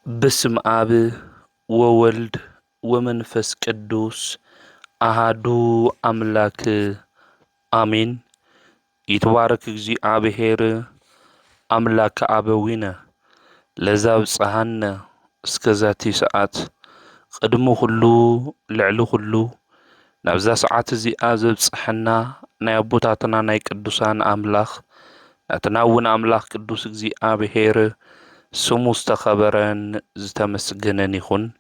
بسم آب وولد ومنفس قدوس أهدو أملاك آمين. يتبارك እግዚአብሔር أملاك أبوينا لذاب صهنا اسكزاتي ساعات قدمو خلو لعلو خلو نبزا ساعات زي آزب صحنا نيابوتاتنا ناي قدوسان أملاخ نتناون أملاخ قدوس እግዚአብሔር سمو استخبرن زتمسجنن يخون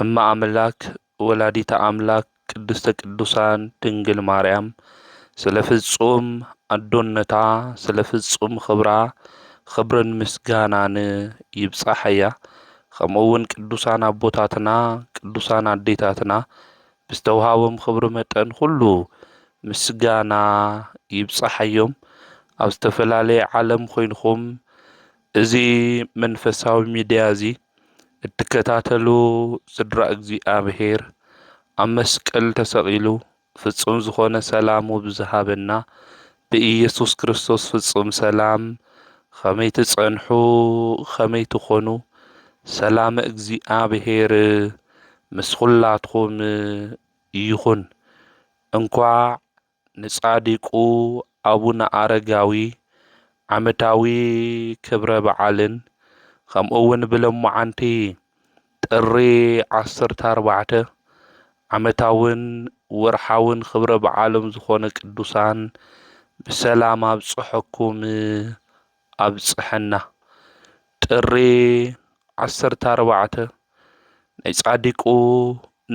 أما أملاك ولاديت أملاك قدست قدوسان تنجل مريم سلفصوم أدونتا سلفصوم خبرن مسغانان يبصحيا خمون قدوسان أبوتاتنا قدوسان أديتاتنا بستوهاوم خبر متن كله مسغانا يبصحيوم أو استفلالي عالم خوينكم ازي منفساوي ميديا زي اتكتاتلو صدرا እግዚአብሔር أمسكال تسقيلو ፍጹም ዝኾነ ሰላሙ ብዝሃበና ብኢየሱስ ክርስቶስ ፍጹም ሰላም ከመይ ትጸንሑ ከመይ ትኾኑ ሰላም እግዚአብሔር ምስ ኩላትኩም ይኹን። እንኳዕ ንጻድቁ አቡነ አረጋዊ ዓመታዊ ክብረ በዓልን ከምኡውን ብሎሙዓንቲ ጥሪ 14 ዓመታውን ወርሓውን ክብረ በዓሎም ዝኾነ ቅዱሳን ብሰላም አብጽሐኩም አብጽሐና። ጥሪ 14 ናይ ጻድቁ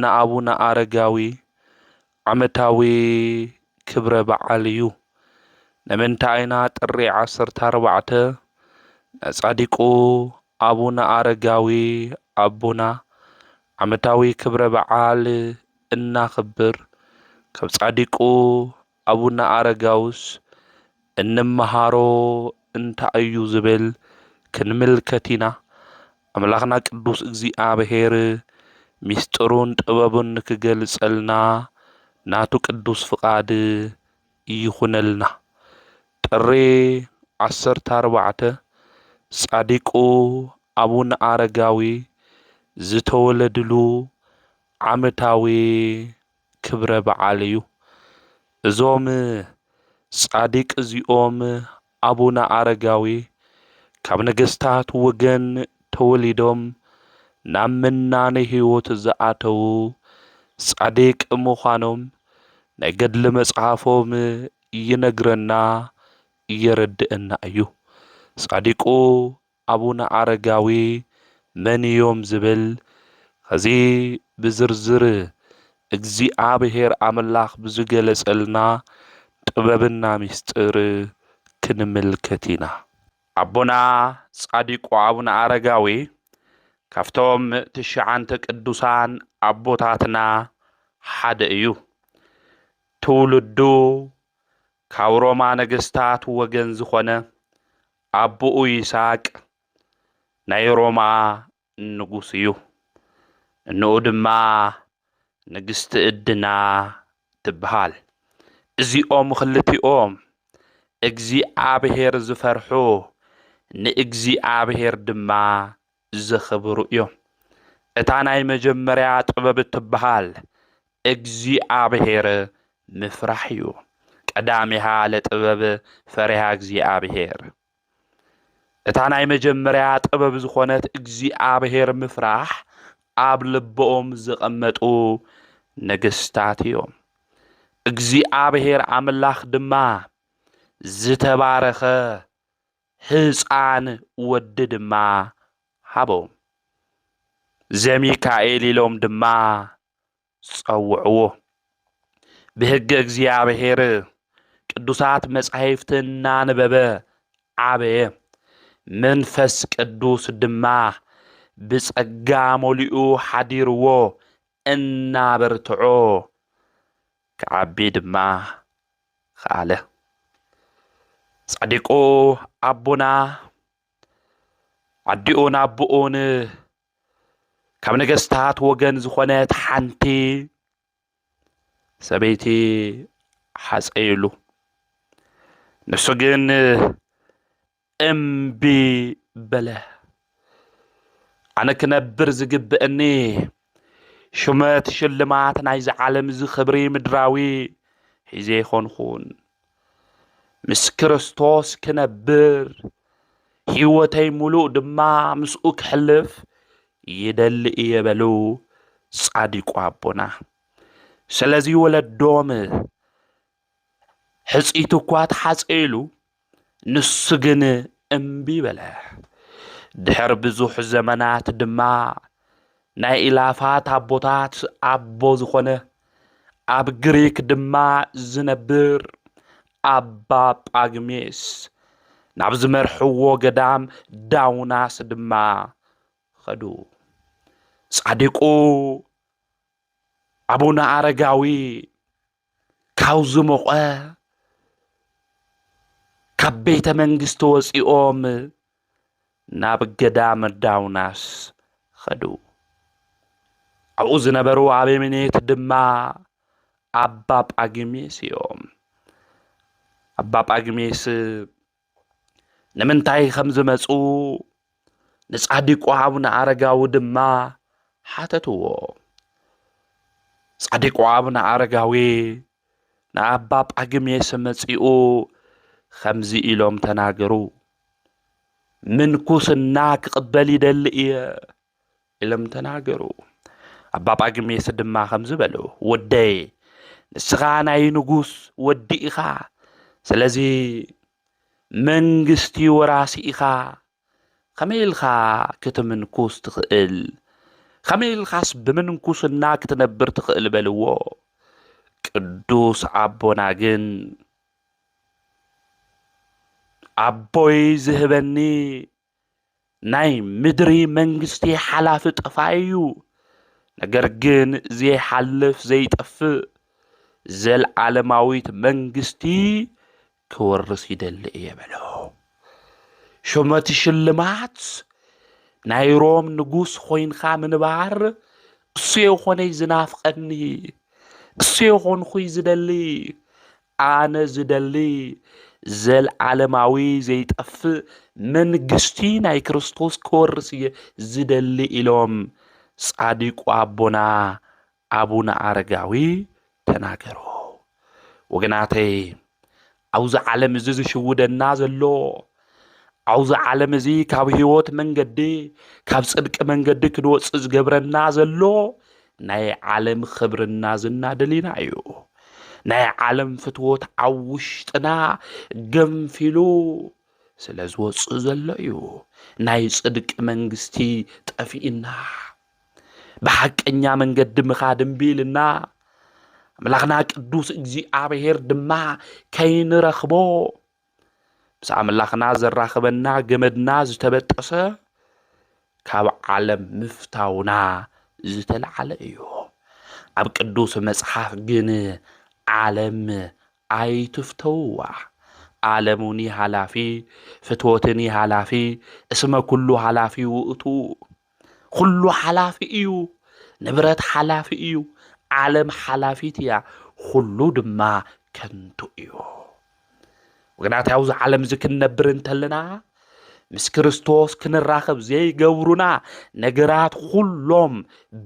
ንአቡነ አረጋዊ ዓመታዊ ክብረ በዓል እዩ። ንምንታይ ኢና ጥሪ 14 ጻድቁ አቡነ አረጋዊ አቦና ዓመታዊ ክብረ በዓል እናኽብር ካብ ጻድቁ አቡነ አረጋውስ እንመሃሮ እንታይ እዩ ዝብል ክንምልከት ኢና። አምላኽና ቅዱስ እግዚአብሔር ሚስጥሩን ጥበቡን ንክገልጸልና ናቱ ቅዱስ ፍቃድ ይኹነልና። ጥሪ 14 ጻድቁ አቡነ አረጋዊ ዝተወለድሉ ዓመታዊ ክብረ በዓል እዩ። እዞም ጻድቅ እዚኦም አቡነ አረጋዊ ካብ ነገስታት ወገን ተወሊዶም ናብ ምናኔ ሕይወት ዝኣተዉ ጻድቅ ምዃኖም ናይ ገድሊ መጽሓፎም ይነግረና የረድአና እዩ። ጻድቁ አቡነ አረጋዊ መን እዮም ዝብል ከዚ ብዝርዝር እግዚአብሔር አምላኽ ብዝገለጸልና ጥበብና ምስጢር ክንምልከት ኢና። አቦና ጻድቁ አቡነ አረጋዊ ካብቶም 9 ቅዱሳን አቦታትና ሓደ እዩ። ትውልዱ ካብ ሮማ ነገስታት ወገን ዝኾነ አቦኡ ይስሐቅ ናይ ሮማ ንጉስ እዩ። እንኡ ድማ ንግስቲ ዕድና ትበሃል። እዚኦም ክልቲኦም እግዚአብሔር ዝፈርሑ ንእግዚአብሔር ድማ ዘኽብሩ እዮም። እታ ናይ መጀመርያ ጥበብ ትበሃል እግዚአብሔር ምፍራሕ እዩ። ቀዳሚሃ ለጥበብ ፈሪሃ እግዚአብሔር። እታ ናይ መጀመርያ ጥበብ ዝኾነት እግዚአብሔር ምፍራሕ ኣብ ልቦኦም ዝቐመጡ ነገስታት እዮም። እግዚአብሔር አምላኽ ድማ ዝተባረኸ ህፃን ወዲ ድማ ሃቦም። ዘሚካኤል ኢሎም ድማ ጸውዕዎ። ብሕጊ እግዚአብሔር ቅዱሳት መጻሕፍቲ እናነበበ ዓበየ። መንፈስ ቅዱስ ድማ ብጸጋ ሞሊኡ ሓዲርዎ እናበርትዖ ክዓቢ ድማ ከኣለ። ጻድቁ አቦና አዲኡን አቦኡን ካብ ነገስታት ወገን ዝኾነት ሓንቲ ሰበይቲ ሓፀይሉ። ንሱ ግን እምቢ በለ። أنا كنبر زقبأني شمات شلمات نايز عالم زي خبري مدراوي حيزي خون مس كريستوس كنبر هيوتي ملو دما مسؤك حلف يدل يبلو صادق أبونا سلازي ولد دوم حسيتو كوات حسيلو نسجن أمبي بلا دحر بزوح زمانات دما ناي إلافات أبوتات أبو زخونه أب جريك دما زنبر أبا باقميس نابز مرحوو قدام داوناس دما خدو صادقو أبونا أرقاوي كاوزو مقا كبيت منجستو وسيقوم ناب قدام داوناس خدو أعوز نبرو عبي منيت دما أباب أجميس يوم أباب أجميس نمنتاي خمز مسؤو نصادقو أبونا أرقاو دما حاتتو صادقو أبونا أرقاوي نأباب أجميس مسيقو خمزي إلوم تناقرو من كوسناك قبلي دلئي إلم تناقرو أباب أجميس دما خمز بلو ودي نسغانا ينقوس ودي إخا سلازي منجستي وراسي إخا خميل خا كتمن كوس تخيل خميل خاس بمن كوسناك تنبر تخيل بلو قدوس أبونا جن أبوي زهبني ناي مدري منجستي حلافة طفايو نجرجن زي حلف زي طف زل عالماويت منجستي كورس يدل يبلو شمت شلمات نايروم نجوس خوين خامن بار سيو خوني زنافقني سيو خون خوي زدلي أنا زدلي زل عالماوي زي طف منجستي ناي كريستوس كورس زدلي إلوم صادق أبونا أرقاوي تناقرو وقناتي عوز عالم زي شود النازلو عوز عالم زي كاب هيوت من قدي كاب صدق من قدي كدوس زقبر النازلو ناي عالم خبر النازلنا دلينا ايو ناي عالم فتوت عوشتنا قنفلو سلازوت زلو ايو ناي صدق منقستي تقفئنا بحق انيا من قد مخادم بيلنا ملاخنا قدوس እግዚአብሔር ድማ ከይንረኽቦ بس ملاخنا زراخبنا ገመድና ዝተበጠሰ ካብ ዓለም ምፍታውና ዝተልዓለ እዩ ኣብ ቅዱስ መጽሓፍ ግን ዓለም ኣይትፍተውዋ ዓለሙኒ ሃላፊ ፍትወትኒ ሃላፊ እስመ ኩሉ ሃላፊ ውእቱ ኩሉ ሃላፊ እዩ ንብረት ሃላፊ እዩ ዓለም ሓላፊት እያ ኩሉ ድማ ከንቱ እዩ ወግናት ያውዝ ዓለም ዝክነብር እንተልና ምስ ክርስቶስ ክንራኸብ ዘይገብሩና ነገራት ሁሎም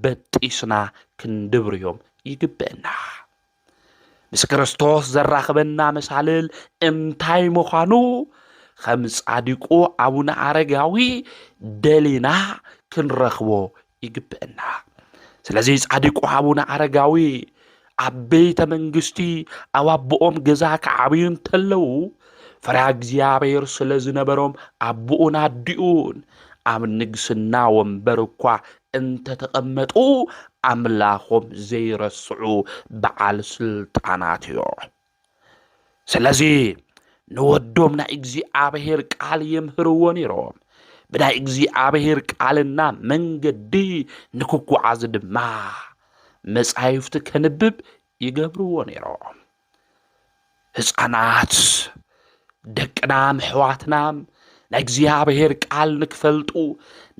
በጢስና ክንድብርዮም ይግበና ምስ ክርስቶስ ዘራኸበና መሳልል እንታይ ምዃኑ ከም ጻድቁ አቡነ አረጋዊ ደሊና ክንረኽቦ ይግበና ስለዚህ ጻድቁ አቡነ አረጋዊ አቤተ መንግስቲ አዋብኦም ገዛ ከዓብዩን ተለው ፈሪሃ እግዚአብሔር ስለዝነበሮም አቡኡን አዲኡን ኣብ ንግስና ወንበር እኳ እንተ ተቐመጡ አምላኾም ዘይረስዑ በዓል ስልጣናት እዮ ስለዚህ ንወዶም ናይ እግዚአብሔር ቃል የምህርዎ ነይሮም ብናይ እግዚአብሔር ቃልና መንገዲ ንክጓዓዝ ድማ መጻሕፍቲ ከንብብ ይገብርዎ ነይሮም ህፃናት ደቅናም ሕዋትናም ናይ እግዚአብሔር ቃል ንክፈልጡ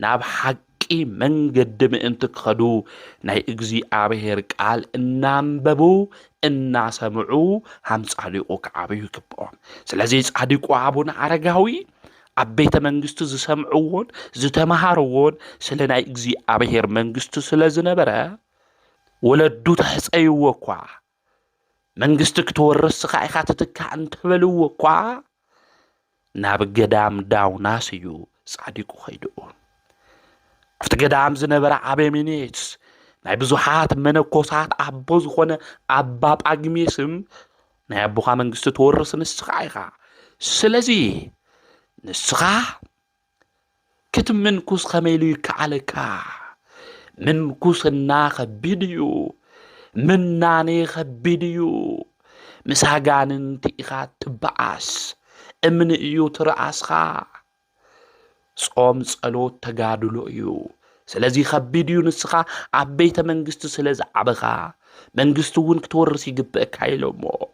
ናብ ሓቂ መንገዲ ምእንቲ ክኸዱ ናይ እግዚአብሔር ቃል እናንበቡ እናሰምዑ ሃም ጻድቁ ከዓብዩ ይግብኦም ስለዚህ ጻድቁ አቡነ አረጋዊ أبيت منجست زسمعون زتمهارون سلنا إجزي أبهر منجست سلزنا برا ولا دو تحس أيوة قا منجستك تورس خايخاتك أنت بلو قا ناب قدام داو ناسيو صادقو خيدون أفت قدام زنبرا عبي منيتس ناي بزوحات منكوسات أبو زخونة أباب أجميسم ناي أبوها منجست تورس نسخايخا سلزي نسخا كتم منكوس خميلي كعلكا منكوس الناخ بيديو من ناني خبيديو مساقان انتيخا تبعاس امن ايو ترعاسخا صوم صلوت تقادلو ايو سلازي خبيديو نسخا عبيت منجست سلاز عبخا منجستو ون كتورسي قبئك هايلو مو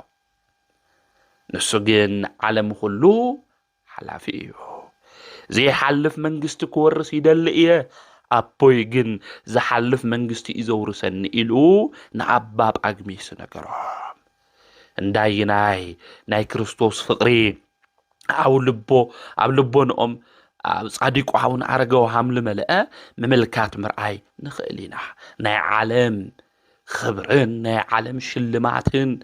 نسوغين عالم خلو حلافيو زي حلف منجست كورس يدل إيه أبوي جن زي حلف منجست إزورسن إلو نعباب أجميس نكرام نداي ناي كريستوس فقري أو لبو نقوم صادق وعون عرقو حمل ملأ مملكات مرأي نخلينا ناي عالم خبرن ناي عالم شلماتن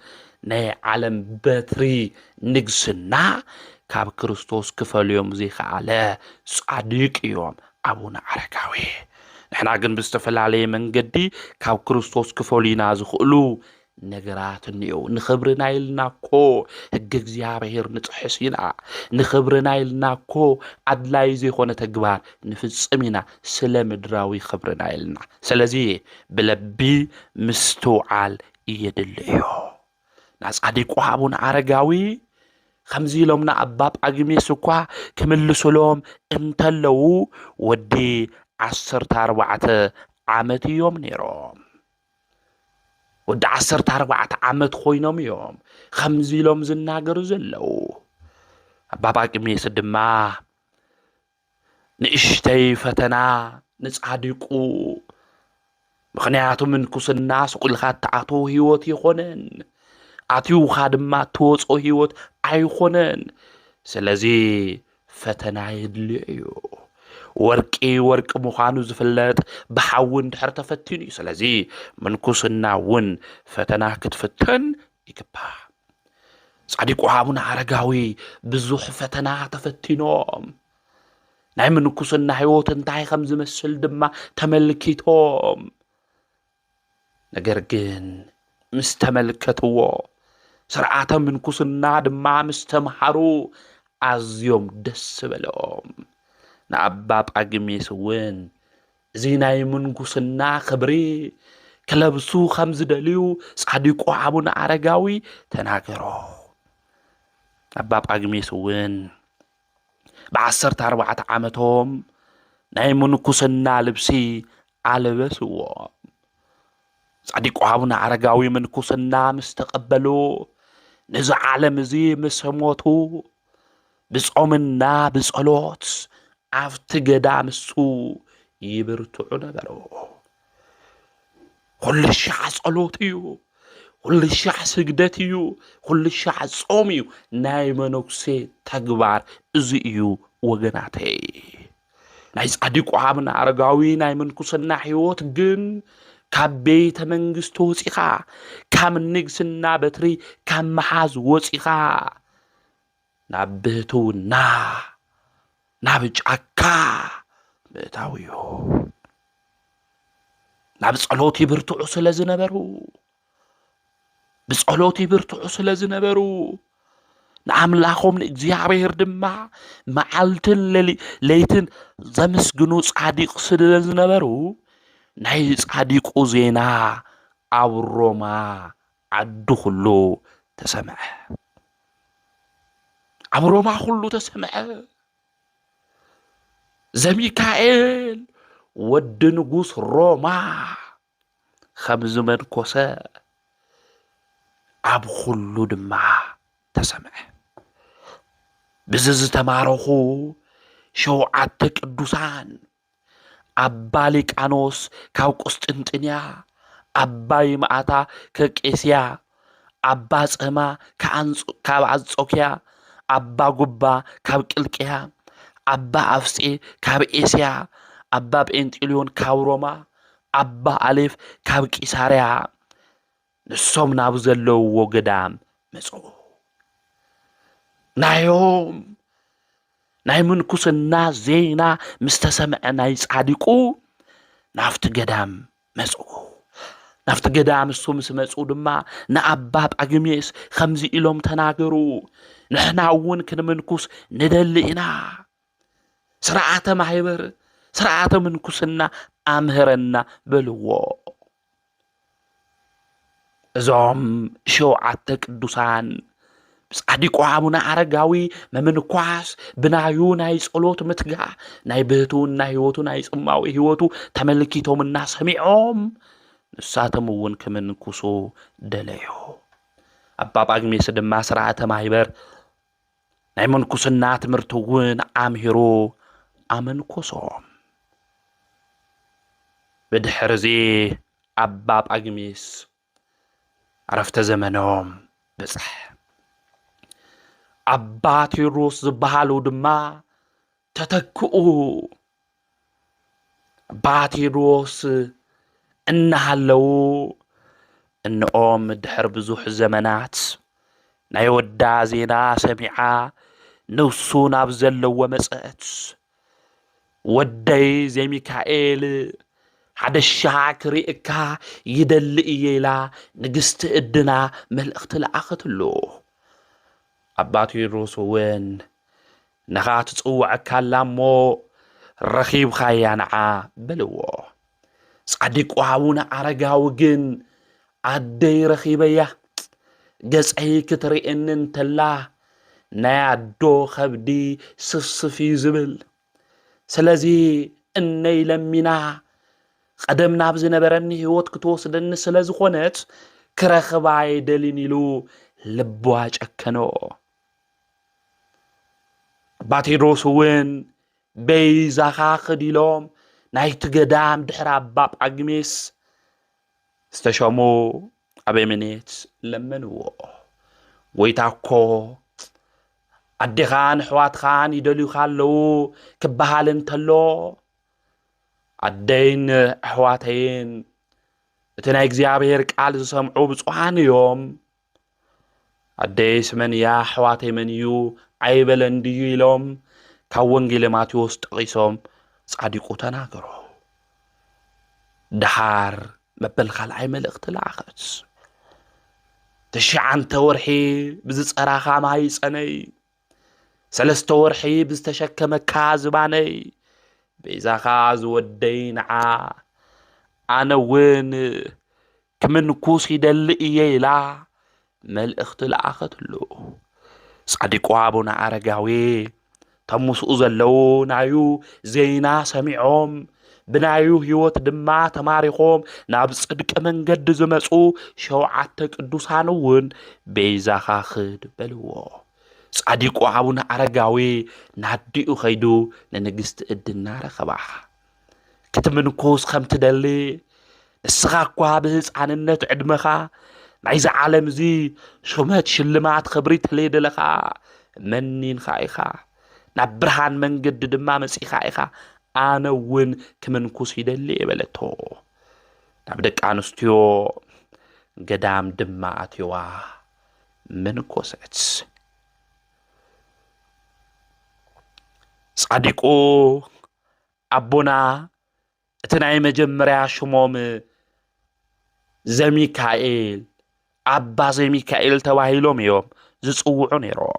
ناي عالم باتري نقصنا كاب كريستوس كفاليوم زي خاله صادق يوم أبونا عرقاوي نحنا قن بستفل عليه من قدي كاب كريستوس كفالينا زخلو نقرات النيو نخبرنا يلنا كو هجك زيابهير نتحسينا نخبرنا يلنا كو عدلاي زي خونة تقبار نفسمينا سلام دراوي خبرنا يلنا سلازي بلبي مستوعال يدليو ناس عديكو أبونا عرقاوي خمزي لومنا أباب أجمي سكوا كمل سلوم انتلو ودي 14 عامت يوم نيروم ودي 14 عامت خوينوم يوم خمزي لوم زناقر زلو أباب أجمي سدما نشتي فتنا نصادقو مخنياتو من كوس الناس قل خات تعطو هيوت يخونن أتيو خادم توص أو هيوت أيخونن سلازي فتنا يدليو ورق مخانو زفلت بحاون دحر تفتني سلازي من كوسنا ون فتنا كتفتن يكبا صادقو هابون عرقاوي بزوح فتنا تفتنوم ناي من كوسنا هيوت انتاي خمز مسل دما تملكيتوم نقرقن مستملكتو سرعة من كوسنا دما مستمحرو عزيوم دس بلوم نعباب أجميس وين زيناي من كوسنا خبري كلبسو خمز دليو صادقو عبون عرقاوي تناقرو نعباب أجميس وين ب14 عامتهم ناي من كوسنا لبسي على بسو صادقو عبون عرقاوي من كوسنا مستقبلو نزع عالم زي مسموتو بصومنا بصلوت عفت قدام السو يبرتعو نبرو كل الشعب صلوتيو كل الشعب سجدتيو كل الشعب صوميو نايما نكسي تقبار ازيو وغناتي نايس عديقو عامنا عرقاوي نايما كسنا حيوت جن كاب بيت منجستو وصيخا كام نقسنا بتري كام محاز وصيخا نابتو نابجعكا بتاويو نابصلوتي برتعو سلازنبرو بصلوتي برتعو سلازنبرو نعملاخم لإግዚአብሔር دما معالتن ليتن زمسجنو صادق سلازنبرو ناي صادقو زينا أو روما عدو خلو تسمع أو روما خلو تسمع زميكائيل ود نقوس روما خمز من كوسا أب خلو دما تسمع بزز تمارخو شوعتك الدوسان أبا ليقانوس كاو قسطنطنيا أبا يمعتا كقيسيا أبا صما كاب عنጾኪያ أبا قبا كاب قلقيا أبا أفسي كاب إسيا أبا بإنتليون كاب روما أبا ألف كاب كيساريا نسوم نابزلو وقدام مسعو نايوم ناي منكسنا زينا مستسمعنا يسعدقو نافت قدام مسعو نافت قدام السومس مسعو دما نأباب أقميس خمزي إلوم تناقرو نحنا عون كنا منكس ندلئنا سرعة محيبر سرعة منكسنا أمهرنا بلو زوم شو عتك دوسان بس أديكو عامونا عرقاوي ممن كواس بنايو نايس قلوت متقع ناي بهتون ناي هوتو نايس أماوي هوتو تملكيتو من ناس هميعوم نساتمون كمن كسو دليو أباب أقميس دما سرعة محيبر ناي من كسنا تمرتوون عامهرو أمن كسوم بدحرزي أباب أقميس عرفت زمنهم بصح أبا تيروس زبالو دما تتكؤو أبا تيروس إنهالو إن دحر بزوح زمنات نايودا زينا سميعا نوسونا بزلو ومسأت ودي زي ميكائيل حدا الشاك رئكا يدل إيلا نقست إدنا ملأخت لأختلو أباتي الروسوين نغات تصوع كلامو رخيب خيانعا بلو صديق وعونا عرقاو جن عدي رخيبيا قصعي كتري إنن تلا نادو خبدي سفسفي زبل سلازي إني لمنا قدمنا بزنبرني هوت كتوصدن سلازي خونت كرخباي دلينيلو لبواج أكنو باتيروس وين بيزاخا خديلوم نايت قدام دحر أباب أقميس استشامو أبي منيت لمنو ويتاكو أدي خان حوات خان يدلو خالو كبهالن تلو أدين حواتين اتنايك زيابير قال سمعو بصوحان يوم أديس من يا حواتي من يو عيبلن ديلوم كونجي ماتيوس تقيسوم صادقو تناقرو دحار مبل خلعي ملأخت العخص تشعن تورحي بزيز أراخا ماي سني سلست ورحي بزتشكم كازباني بإذا خاز ودين أنا وين كمن كوسي دلئي لا ملأخت العختلو صديق وابونا عرقاوي تموس أزلو نايو زينا سميعهم بنايو هيوت دما تماريخهم ناب صدق من قد زمسو شوعتك الدوسانوون بيزا خاخد بلو صديق وابونا عرقاوي ناديو خيدو ننقست الدنا رخباح كتمن كوس خمت دلي السخاقوا بهز عن النت عدمخا نعيز عالم زي شمات شلمات خبريت ليد لخا منين خايخا نبرهان من قد دما مسي خايخا أنا وين كمن كوس يدلي بلتو نبدك أنستيو قدام دما أتيوا من كوسات صديقو أبونا اتناي مجمريا شموم زميكائيل أبا زميكائيل تواهيلوم يوم زصوعو نيرو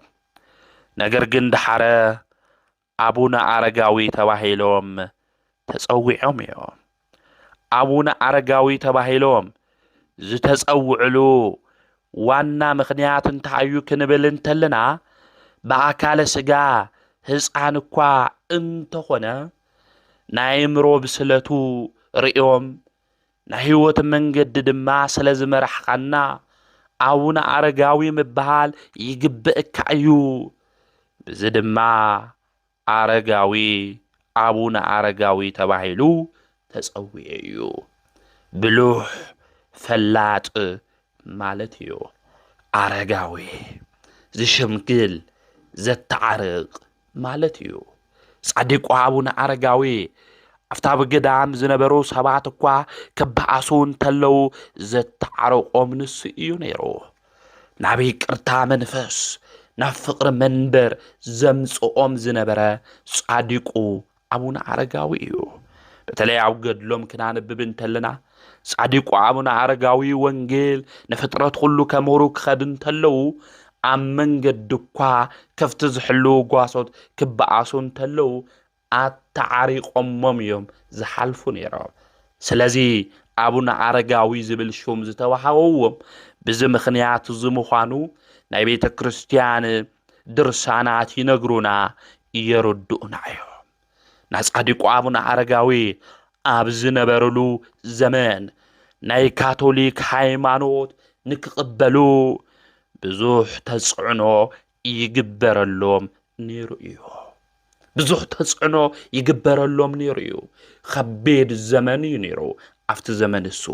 نجر جن دحره أبونا عرقاوي تواهيلوم تسوعهم يوم أبونا عرقاوي تواهيلوم زتسوعلو وانا مخنيات انتعيو كنبل انتلنا بأكال سقا هزعانكوا انتخونا نايمرو بسلتو رئيوم نهيوت من قد دما سلز مرحقنا أبونا عرقاوي مبهال يقبئك عيو بزدما عرقاوي أبونا عرقاوي تباهيلو تسويعيو بلوح فلات مالتيو عرقاوي زي شمكل زي التعرق مالتيو ጻድቁ አቡነ አረጋዊ ኣፍታ በገዳም ዝነበሩ ሰባት እኳ ከበኣሱን ተለው ዘተዓረቆም ንሱ እዩ ነይሩ ናብ ይቅርታ መንፈስ ናብ ፍቅሪ መንበር ዘምጽኦም ዝነበረ ጻድቁ አቡነ አረጋዊ እዩ በተለይ ኣብ ገድሎም ክናንብብ እንተለና ጻድቁ አቡነ አረጋዊ ወንጌል ንፍጥረት ሁሉ ከመሩ ክኸድን ተለው ኣብ መንገድ እኳ ከፍቲ ዝሕሉ ጓሶት ክበኣሱን ተለው ኣተዓሪቆሞም እዮም ዝሓልፉ ነይሮም ስለዚ አቡነ አረጋዊ ዝብል ሹም ዝተዋሃበዎም ብዚ ምኽንያት ዝምዃኑ ናይ ቤተ ክርስቲያን ድርሳናት ይነግሩና ይረድኡና እዮም ናጻድቁ አቡነ አረጋዊ ኣብ ዝነበረሉ ዘመን ናይ ካቶሊክ ሃይማኖት ንክቕበሉ ብዙሕ ተጽዕኖ ይግበረሎም ነይሩ እዩ ብዙሕ ተጽዕኖ ይግበረሎም ነይሩ እዩ ከቢድ ዘመን እዩ ነይሩ ኣብቲ ዘመን እሱ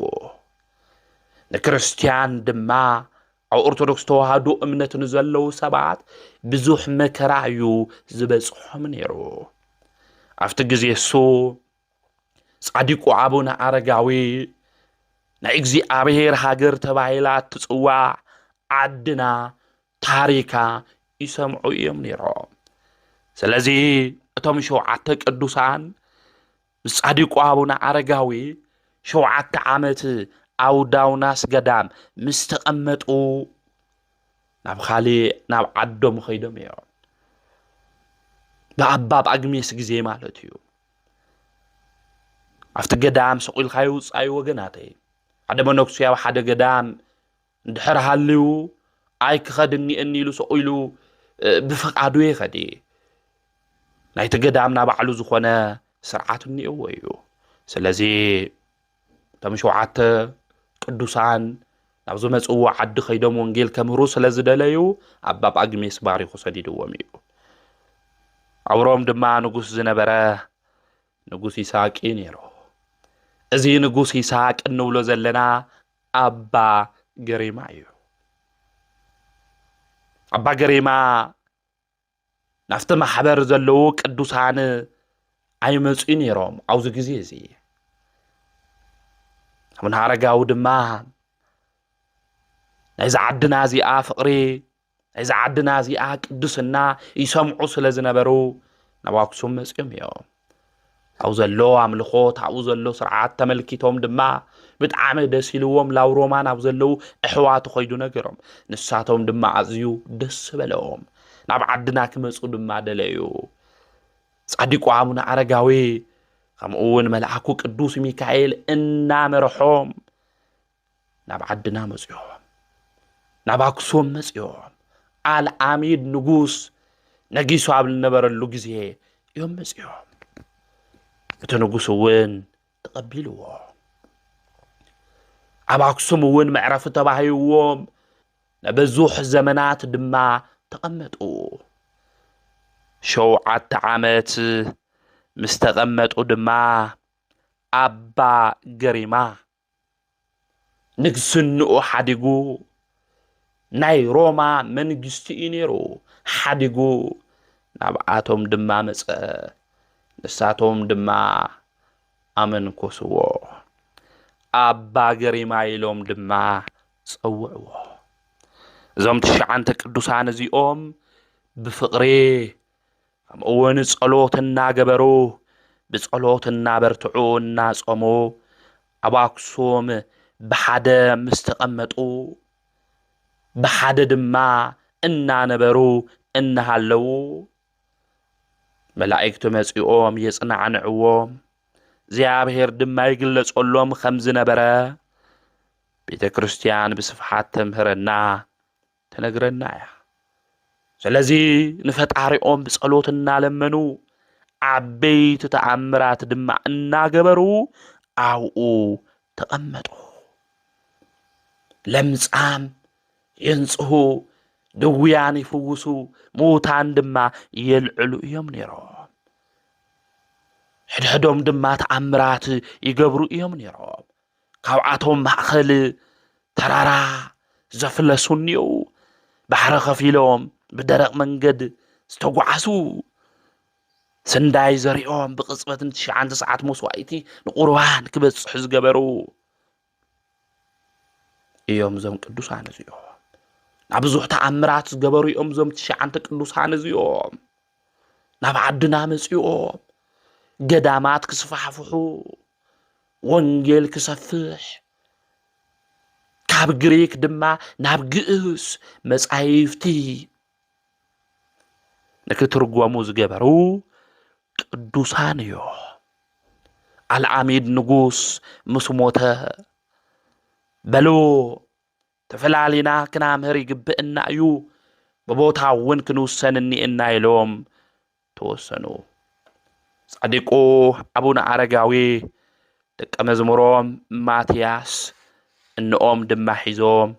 ንክርስቲያን ድማ ኣብ ኦርቶዶክስ ተዋህዶ እምነት ንዘለዉ ሰባት ብዙሕ መከራ እዩ ዝበጽሖም ነይሩ ኣብቲ ግዜ እሱ ጻድቁ አቡነ አረጋዊ ናይ እግዚአብሔር ሃገር ተባሂላ ትጽዋዕ ዓድና ታሪካ ይሰምዑ እዮም ነይሮም ስለዚ እቶም 7 ቅዱሳን ጻድቁ አቡነ አረጋዊ 7 ዓመት ኣብ ዳውናስ ገዳም ምስ ተቐመጡ ናብ ዓዶም ኸይዶም እዮም በኣባ ጳጉሜስ ግዜ ማለት እዩ ኣብቲ ገዳም ሰቂልካዮ ውፃይ ወገናተይ ሓደ መነኩሴ ኣብ ሓደ ገዳም እንድሕር ሃልዩ ኣይ ክኸድኒ ኢሉ ሰቂሉ ብፍቃዱ ይኸዲ ናይቲ ገዳም ናብ ባዕሉ ዝኾነ ስርዓት እኒአዎ እዩ ስለዚ እቶም 7 ቅዱሳን ናብ ዝመጽዎ ዓዲ ኸይዶም ወንጌል ከምህሩ ስለ ዝደለዩ ኣባ ጳጉሜስ ባሪኹ ሰዲድዎም እዩ ኣውሮም ድማ ንጉስ ዝነበረ ንጉስ ይስሐቅ ነይሩ እዚ ንጉስ ይስሐቅ እንብሎ ዘለና ኣባ ገሪማ እዩ ኣባ ገሪማ ናፍቲ ማሕበር ዘለዉ ቅዱሳን ኣይመጹ ነይሮም ኣብዚ ግዜ እዚ አቡነ አረጋዊ ድማ ናይዚ ዓድና እዚኣ ፍቕሪ ናይዚ ዓድና እዚኣ ቅዱስና ይሰምዑ ስለ ዝነበሩ ናብ ኣክሱም መጽኦም እዮም ኣብኡ ዘሎ ኣምልኾት ኣብኡ ዘሎ ስርዓት ተመልኪቶም ድማ ብጣዕሚ ደስ ኢልዎም ላብ ሮማን ኣብ ዘለው ኣሕዋቱ ኸይዱ ነገሮም ንሳቶም ድማ ኣዝዩ ደስ በለዎም ናብ ዓድና ክመጹ ድማ ደለዩ ጻድቁ አቡነ አረጋዊ ከምኡውን መልአኩ ቅዱስ ሚካኤል እናመርሖም ናብ ዓድና መጽኦም ናብ ኣክሱም መጽኦም አልዓሚድ ንጉስ ነጊሱ ኣብ ዝነበረሉ ግዜ እዮም መጽኦም እቲ ንጉስ እውን ተቐቢልዎ ኣብ ኣክሱም እውን መዕረፊ ተባሂዎም ንብዙሕ ዘመናት ድማ ተቐመጡ 7 ዓመት ምስ ተቐመጡ ድማ ኣባ ገሪማ ንግስንኡ ሓዲጉ ናይ ሮማ መንግስቲ እዩ ነይሩ ሓዲጉ ናብኣቶም ድማ መጸ ንሳቶም ድማ ኣመንኮስዎ ኣባ ገሪማ ኢሎም ድማ ጸውዕዎ እዞም 9 ቅዱሳን እዚኦም ብፍቕሪ ከምኡውን ጸሎት እናገበሩ ብጸሎት እናበርትዑ እናጾሙ ኣብ ኣክሱም ብሓደ ምስ ተቐመጡ ብሓደ ድማ እናነበሩ እናሃለዉ መላእክቲ መጽኦም የጽናዕንዕዎም እግዚአብሔር ድማ ይግለጸሎም ከም ዝነበረ ቤተ ክርስቲያን ብስፍሓት ተምህረና ተነግረና እያ ስለዚ ንፈጣሪኦም ብጸሎት እናለመኑ ዓበይቲ ተኣምራት ድማ እናገበሩ ኣብኡ ተቐመጡ ለምጻም የንጽሁ ድውያን ይፍውሱ ሙታን ድማ የልዕሉ እዮም ነይሮም ሕድሕዶም ድማ ተኣምራት ይገብሩ እዮም ነይሮም ካብኣቶም ማእኸል ተራራ ዘፍለሱ እኒአው ባሕሪ ከፊሎም ብደረቕ መንገድ ዝተጓዓሱ سنداي زريኦም بقصبة 9 ساعات مسوائتي نقربان كبصح زغبروا ايوم زم قدوسان زيهم نابزح تأمرات زغبروا ايوم زم 9 قدوسان زيهم ناب عدنا مصيوم قدامات كسفحفحو وانجيل كسفح كاب جريك دما ناب جئس مصايفتي نكترغوامو زغبروا قدوسان يو العميد نغوس مسموته بلو تفلالينا كنا مهري قبئنا ايو ببوتا ون كنوسنني انا يلوم توسنو صديقو ابونا عرقاوي دق مزمروم ماتياس انهم دما حيزوم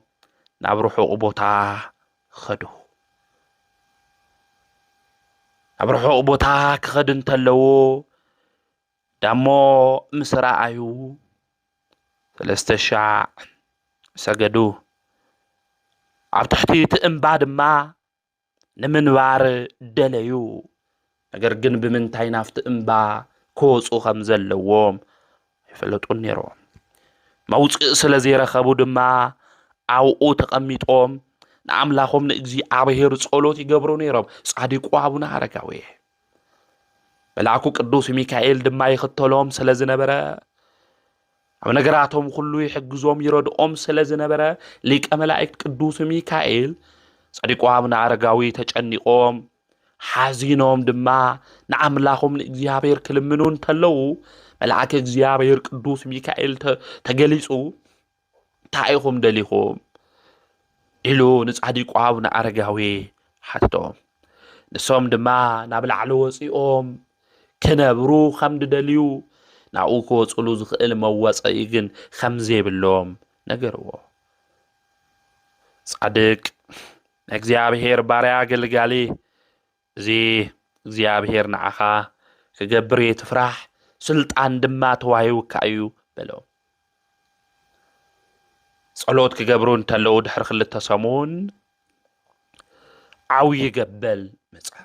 نابروحو قبوتا خدو أبرحو قبوتا كخدن تلو دامو مسرعيو 3 شاع سجدو عبتحتي تأمبا دما نمنوار دليو اگر جن بمنتاي نافت أمبا كوصو خمزلووم يفلطون نيرو موصق سلازي رخبو دما او تقميطوم نعملاخم نእግዚ አብሔር ጸሎት ይገብሩ ነይሮም ጻድቁ አቡነ አረጋዊ መልአኩ ቅዱስ ሚካኤል ድማ ይختሎም ስለዝነበረ ኣብ ነገራቶም ሁሉ ይሕግዞም ይረድኦም ስለዝነበረ ሊቀ መላእክት ቅዱስ ሚካኤል ጻድቁ አቡነ አረጋዊ ተጨኒቆም ሓዚኖም ድማ ንአምላኾም ንእግዚአብሔር ክልምኑን ተለው መልአክ እግዚአብሔር ቅዱስ ሚካኤል ተገሊጹ ታይኹም ደሊኹም إلو نصعديق عابنا عرقاوي حتىهم نسوم دما نابلع لوصيهم كنبرو خمد دليو نعوكو صلو زخيل موصيقن خمزي باللوم نقروا صعديق اكزيابهير باريا قلقالي زي اكزيابهير نعخا كقبري تفرح سلطان دما توايو كايو بلوم صلوت كجبرون تلو دحر خلت سمون عوي جبل مصع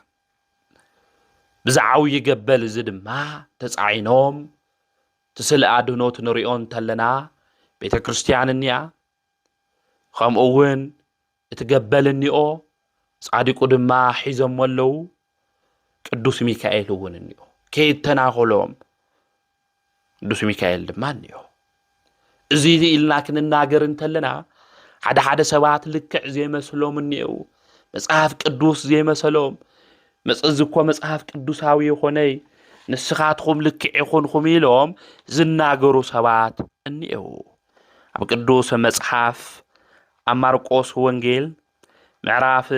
بزعوي جبل زد ما تسعينهم تسل ادونوت نريون تلنا بيت كريستيان النيا خام اوين اتجبل النيو صادق دما حيزم ولو قدوس ميكائيل ون النيو كي تناخلهم قدوس ميكائيل دما النيو زيدي إلنا كنناقر انتلنا حدا سبات لكع زي مسلوم النيو مسعاف قدوس زي مسلوم مسعزكوا مسعاف قدوس هاوي يخوني نسخاتكم لكع يخونكم يلوم زناقروا سبات النيو اب قدوس مسعاف أمارقوس وانجيل معراف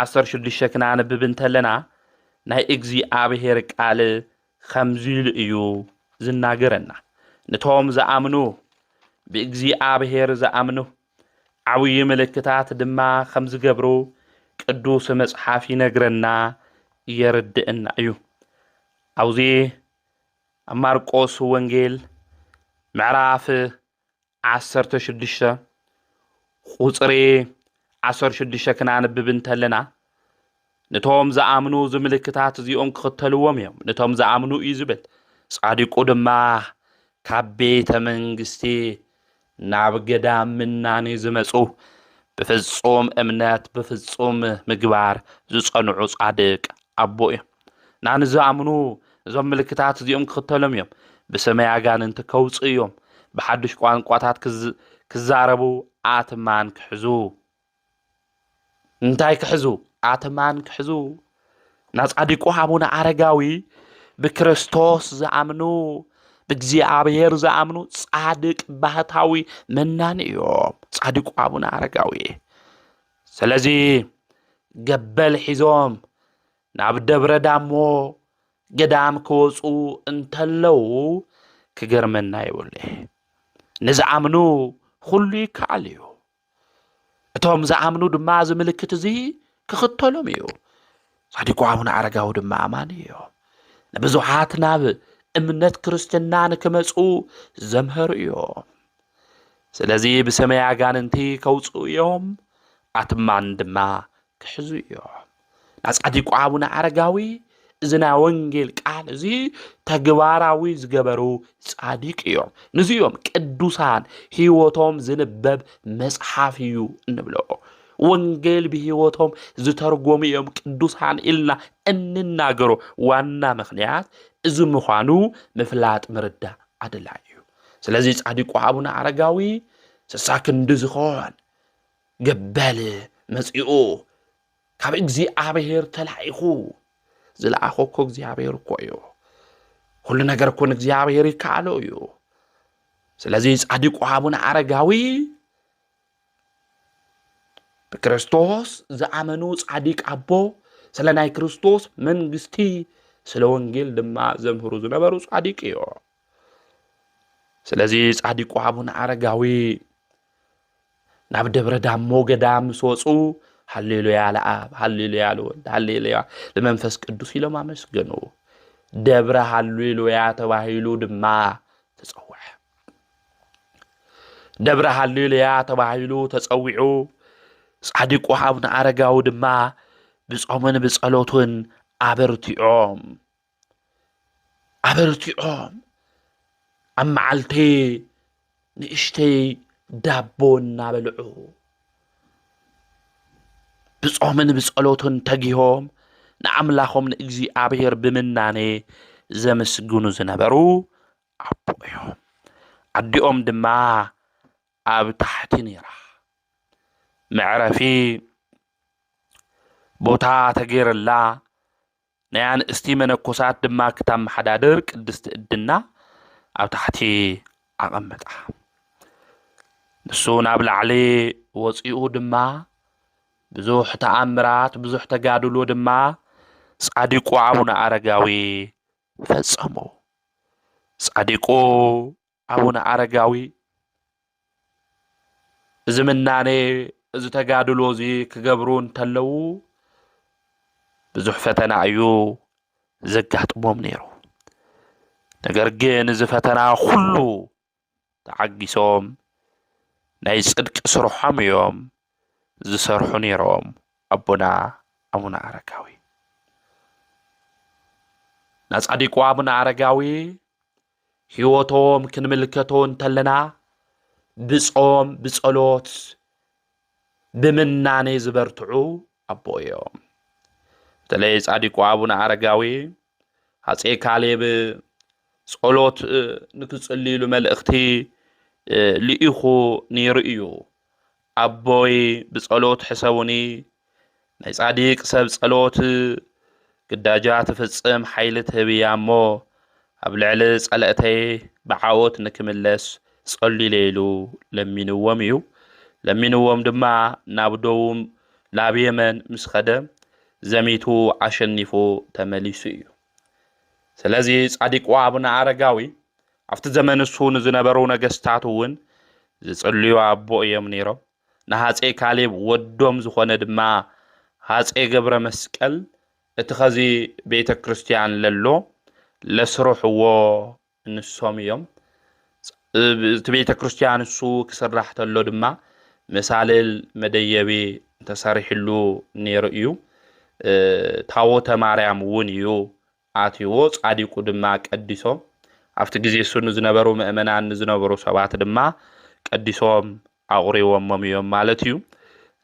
16 كنا نبب انتلنا ناي اكزي آبهير قال خمزيل ايو زناقرنا نتوم زامنو بإግዚአብሔር زامنو عوي ملكتات دما خمز قبرو قدوس مصحف ينغرنا يردئنا ايو اوزي مارقوس وانجيل معراف 16 قصري 16 كنا نبب انتلنا نتوم زامنو زملكتات زيኦም كختلوم يوم نتوم زامنو يزبل صادقو دما كابيت منغستي ناب قدام مناني زمصو بفصوم امنات بفصوم مغبار زصنعو صادق ابوي نان زامنو زم ملكتات زيوم كختلم يوم بسماي اغاننت كوصيوم بحدش قوانقواتات كزاربو اتمان كحزو انتاي كحزو اتمان كحزو ناس صادقو ابونا عرقاوي بكريستوس زامنو بእግዚአብሔር زامنو صادق ባህታዊ መናን እዮም صادق አቡነ አረጋዊ ስለዚህ ገበል ሒዞም ናብ ደብረ ዳሞ ገዳም ክወፁ እንተለው ክገርመና ይብለ ንዝኣምኑ ሁሉ ይከኣል እዩ እቶም ዝኣምኑ ድማ ዝምልክት እዚ ክኽተሎም እዩ صادق አቡነ አረጋዊ ድማ ኣማን እዮም ንብዙሓት ናብ እምነት ክርስትናን ከመጹ ዘምህር እዮም ስለዚህ በሰማይ አጋንንቲ ከውጹ እዮም አትማን ድማ ክሕዙ እዮም ናጻዲቁ አቡነ አረጋዊ زنا وانجيل قال زي تغباراوي زغبرو صادق يوم نزيوم قدوسان هيوتهم زنبب مصحافيو نبلو وانجيل بهيوتهم زترغوم يوم قدوسان إلنا انناغرو وانا مخنيات إذ مخانو مفلات مردا عدلايو سلازي صادق ابونا عرغاوي سساكن دزخون قبل مسئو كاب እግዚአብሔር ተላይኹ ዝለኣኾ እግዚአብሔር እኮ እዩ ሁሉ ነገር እኮ እግዚአብሔር ይካሎ እዩ ስለዚህ ጻድቁ አቡነ አረጋዊ በክርስቶስ ዘአመኑ ጻድቅ አቦ ስለ ናይ ክርስቶስ መንግስቲ ስለ ወንጌል ድማ ዘምህሩ ዝነበሩ ጻድቅ እዩ ስለዚህ ጻድቁ አቡነ አረጋዊ ናብ ደብረ ዳሞ ገዳም ሲወጹ ሃሌሉያ ለአብ ሃሌሉያ ለወልድ ሃሌሉያ ለመንፈስ ቅዱስ ኢሎም አመስገኑ ደብረ ሃሌሉያ ተባሂሉ ድማ ተጸውዐ ደብረ ሃሌሉያ ተባሂሉ ተጸውዑ ጻድቁ አቡነ አረጋዊ ድማ ብጾምን ብጸሎትን አበርቲኦም አማዓልቴ ንእሽተይ ዳቦና በልዑ بصومن بصلوتن تجيهم نعملهم نእግዚአብሔር بمنانه زمسغونو زنبرو አቦዮም አዲኦም ድማ ኣብ ታሕቲ ነራ معرفي ቦታ ተገይረላ ናያን እስቲ መነኮሳት ድማ ክታም ሓዳድር ቅድስት እድና ኣብ ታሕቲ ኣቐመጣ ንሱ ናብ ላዕሊ ወፂኡ ድማ ብዙሕ ተኣምራት ብዙሕ ተጋድሎ ድማ ጻድቁ አቡነ አረጋዊ ፈጸሙ ጻድቁ አቡነ አረጋዊ ዝምናኔ እዚ ተጋድሎ እዚ ክገብሩን ተለው ብዙሕ ፈተና እዩ ዘጋጥሞም ነይሩ ነገር ግን እዚ ፈተና ሁሉ ተዓጊሶም ናይ ጽድቅ ስርሖም እዮም ዝሰርሑ ነይሮም አቡነ አረጋዊ ናጻድቁ አቡነ አረጋዊ ህይወቶም ክንምልከቶን ተለና ብጾም ብጸሎት ብምናኔ ዝበርትዑ አቦዮም ተለይ ጻድቁ አቡነ አረጋዊ አፄ ካሌብ ጸሎት ንክጽልይሉ መልእኽቲ ልኢኹ ነይሩ እዩ አቦይ ብጸሎት ሕሰቡኒ ናይ ጻድቅ ሰብ ጸሎት ግዳጃት ፍጽም ኃይል ትህብያሞ ኣብ ልዕሊ ጸለእተይ ብዓወት ንክምለስ ጸሊለይሉ ለሚንዎም እዩ ለሚንዎም ድማ ናብ ደቡብ ናብ የመን ምስ ኸደ ዘሚቱ አሸኒፉ ተመሊሱ እዩ ስለዚ ጻድቁ አቡነ አረጋዊ ኣብቲ ዘመን እሱ ንዝነበሩ ነገስታት እውን ዝጽልዩ አቦ እዮም ነይሮም ናሃፄ ካሌብ ወዶም ዝኾነ ድማ ሃፄ ገብረ መስቀል እቲ ኸዚ ቤተ ክርስቲያን ለሎ ለስሩሕዎ ንሶም እዮም እቲ ቤተ ክርስቲያን እሱ ክስራሕ ተሎ ድማ መሳልል መደየቢ ተሰሪሕሉ ነይሩ እዩ ታቦተ ማርያም እውን እዩ ኣትይዎ ጻድቁ ድማ ቀዲሶም ኣብቲ ግዜ እሱ ዝነበሩ ምእመናን ዝነበሩ ሰባት ድማ ቀዲሶም አቁሪዎም እዮም ማለት እዩ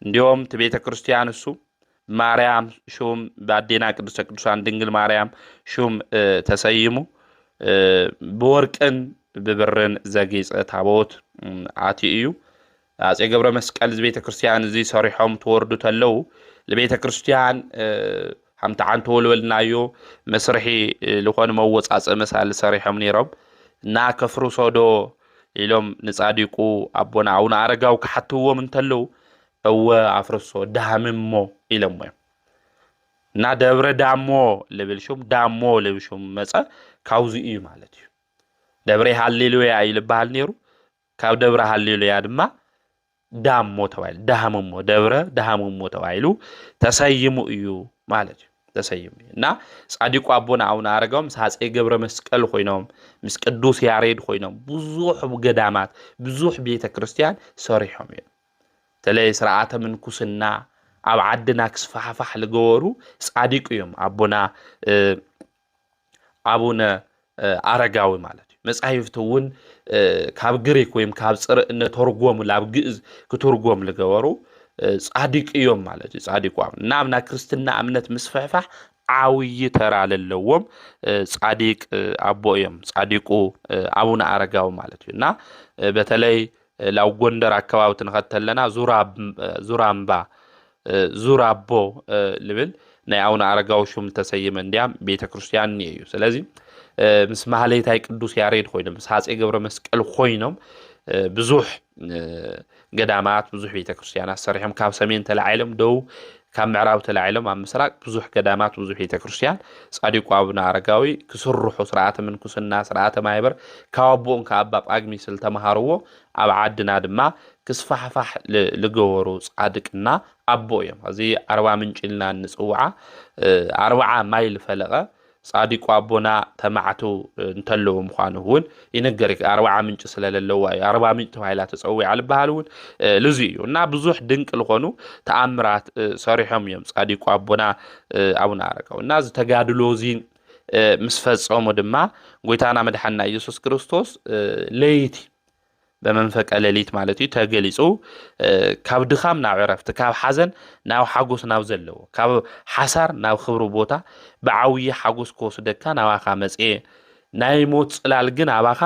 እንዲዮም እቲ ቤተ ክርስቲያን እሱ ማርያም ሹም ባዴና ቅድስተ ቅዱሳን ድንግል ማርያም ሹም ተሰይሙ በወርቅን ብብርን ዘጌጸ ታቦት ኣትዩ እዩ አፄ ገብረ መስቀል ቤተ ክርስቲያን እዚ ሰሪሖም ተወርዱ ተለው ለቤተ ክርስቲያን ሓምታ ዓንቶ ወልወልናዮ መስርሒ ልኾነ መወጻጸ መሳል ሰሪሖም ነይሮም እና ከፍሩሶዶ ኢሎም ንጻድቁ አቡነ አረጋዊ ክሓትዎም እንተለው እወ አፍርሶ ዳምሞ ኢሎም እና ደብረ ዳሞ ለብልሹም ዳሞ ለብሹም መጻ ካውዚ እዩ ማለት እዩ ደብረ ሃሌሉያ ይልባል ነይሩ ካብ ደብረ ሃሌሉያ ድማ ዳሞ ተባይሉ ዳምሞ ደብረ ዳምሞ ተባይሉ ተሰይሙ እዩ ማለት እዩ ተሰይሙ እና ጻድቁ አቡነ አረጋዊ ምስ ሃፄ ገብረ መስቀል ኮይኖም ምስ ቅዱስ ያሬድ ኮይኖም ብዙሕ ገዳማት ብዙሕ ቤተ ክርስቲያን ሰሪሖም እዮም ተለይ ስርዓተ ምንኩስና ኣብ ዓድና ክስፋሕፋሕ ዝገበሩ ጻዲቅ እዮም ኣቡነ ኣረጋዊ ማለት እዩ መጻሕፍቲ እውን ካብ ግሪክ ወይም ካብ ጽርእ ነተርጎሙ ላብ ግዕዝ ክተርጎም ዝገበሩ ጻዲቅ እዮም ማለት እዩ ጻዲቅ ናብና ክርስትና እምነት ምስፍሕፋሕ ዓብይ ተራ ዘለዎም ጻዲቅ ኣቦ እዮም ጻዲቁ ኣቡነ ኣረጋዊ ማለት እዩ እና በተለይ ላው ጎንደር አካባቢ ትንኸተለና ዙራምባ ዙራቦ ልብል ናይ ኣቡነ ኣረጋዊ ሹም ተሰይመ እንዲያም ቤተክርስቲያን እዩ ስለዚ ምስ ማህሌታይ ቅዱስ ያሬድ ኮይኖም ምስ ሃፄ ገብረ መስቀል ኮይኖም ብዙሕ ገዳማት ብዙሕ ቤተክርስቲያናት ሰሪሖም ካብ ሰሜን ተላዒሎም ደው ካብ ምዕራብ ተላዒሎም ኣብ ምስራቅ ብዙሕ ገዳማት ብዙሕ ቤተክርስቲያን ጻዲቁ ኣቡነ ኣረጋዊ ክስርሑ ስርዓተ ምንኩስና ስርዓተ ማህበር ካብ ኣቦኦም ካብ ኣባ ጳግሚስ ዝተማሃርዎ ኣብ ዓድና ድማ ክስፋሕፋሕ ዝገበሩ ጻድቅና ኣቦ እዮም እዚ 40 ምንጭ ኢልና ንጽውዓ 40 ማይል ፈለቀ ጻዲቁ ኣቦና ተማዕቱ እንተለው ምዃኑ እውን ይነገር 40 ምንጭ ስለለለው 40 ምንጭ ተባሂላ ተጸውዓ ልበሃል እውን ለዚ እዩ እና ብዙሕ ድንቅ ዝኾኑ ተኣምራት ሰሪሖም እዮም ጻዲቁ ኣቦና ኣቡነ ኣረጋዊ እና ዝተጋድሎ እዚ ምስ ፈጸሙ ድማ ጎይታና መድሓና ኢየሱስ ክርስቶስ ለይቲ በመንፈቀ ሌሊት ማለት እዩ ተገሊጹ ካብ ድኻም ናብ ዕረፍቲ ካብ ሓዘን ናብ ሓጎስ ናብ ዘለዎ ካብ ሓሳር ናብ ክብሩ ቦታ ብዓውይ ሓጎስ ክወስደካ ናባኻ መጽኤ ናይ ሞት ጽላል ግን ኣባኻ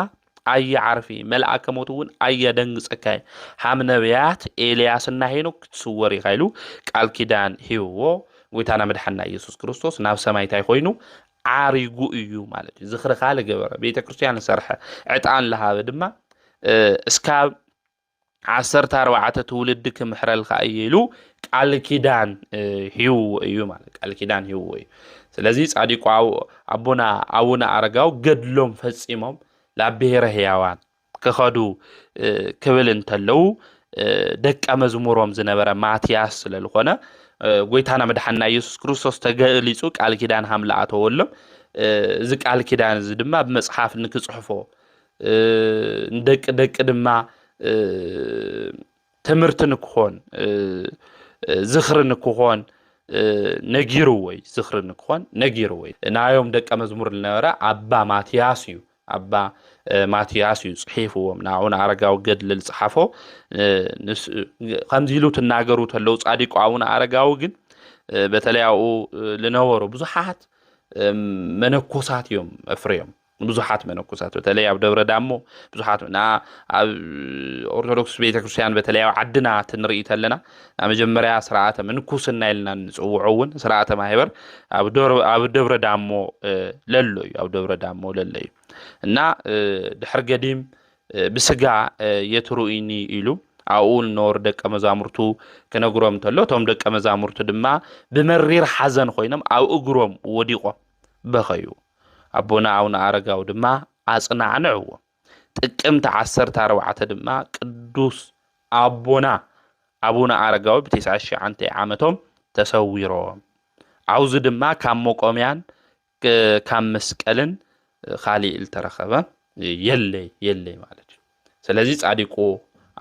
ኣየዓርፊ መልአከ ሞት እውን ኣየደንግጸካ ሃም ነቢያት ኤልያስና ሄኖክ ክትስወር ይኸይሉ ቃል ኪዳን ሂብዎ ጎይታና መድሓና ኢየሱስ ክርስቶስ ናብ ሰማይታይ ኮይኑ ዓሪጉ እዩ ማለት እዩ ዝኽርኻ ለገበረ ቤተክርስቲያን ሰርሐ ዕጣን ለሃበ ድማ እስካብ 14 ትውልድ ክምሕረልካ እየሉ ቃል ኪዳን ሂው እዩ ማለት ቃል ኪዳን ሂው እዩ ስለዚ ጻዲቁ ኣቦና ኣቡነ ኣረጋዊ ገድሎም ፈጺሞም ላብ ብሔረ ሕያዋን ክኸዱ ክብል እንተለው ደቀ መዝሙሮም ዝነበረ ማትያስ ስለልኾነ ጎይታና መድሓና ኢየሱስ ክርስቶስ ተገሊጹ ቃል ኪዳን ሃምለኣተወሎም እዚ ቃል ኪዳን እዚ ድማ ብመጽሓፍ ንክጽሕፎ ደቅ ድማ ትምህርቲ ንክኾን ዝኽሪ ንክኾን ነጊሩ ወይ ዝኽሪ ንክኾን ነጊሩ ወይ ናዮም ደቀ መዝሙር ዝነበረ ኣባ ማትያስ እዩ ኣባ ማትያስ እዩ ጽሒፍዎም ንኣቡነ ኣረጋዊ ገድሊ ዝጽሓፎ ከምዚ ኢሉ ትናገሩ ተለው ጻዲቁ ኣቡነ ኣረጋዊ ግን በተለይ ኣብኡ ዝነበሩ ብዙሓት መነኮሳት እዮም ኣፍርዮም ብዙሓት መነኮሳት በተለይ ኣብ ደብረ ዳሞ ብዙሓት ኣብ ኦርቶዶክስ ቤተክርስቲያን በተለይ ኣብ ዓድና ትንርኢ ተለና ኣብ መጀመርያ ስርዓተ ምንኩስና ኢልና ንጽውዖውን ስርዓተ ማህበር ኣብ ደብረ ዳሞ ለሎ እዩ ኣብ ደብረ ዳሞ ለሎ እዩ እና ድሕር ገዲም ብስጋ የትሩኢኒ ኢሉ ኣብኡ ዝነበሩ ደቀ መዛሙርቱ ክነግሮም ተሎ እቶም ደቀ መዛሙርቱ ድማ ብመሪር ሓዘን ኮይኖም ኣብ እግሮም ወዲቖም በኸዩ ኣቦና ኣቡነ ኣረጋዊ ድማ ኣጽናዕንዕዎ ጥቅምቲ 14 ድማ ቅዱስ ኣቦና ኣቡነ ኣረጋዊ ብ99 ዓመቶም ተሰዊሮም ኣውዚ ድማ ካብ መቆምያን ካብ መስቀልን ካሊእ ዝተረኸበ የለይ ማለት እዩ ስለዚ ጻዲቁ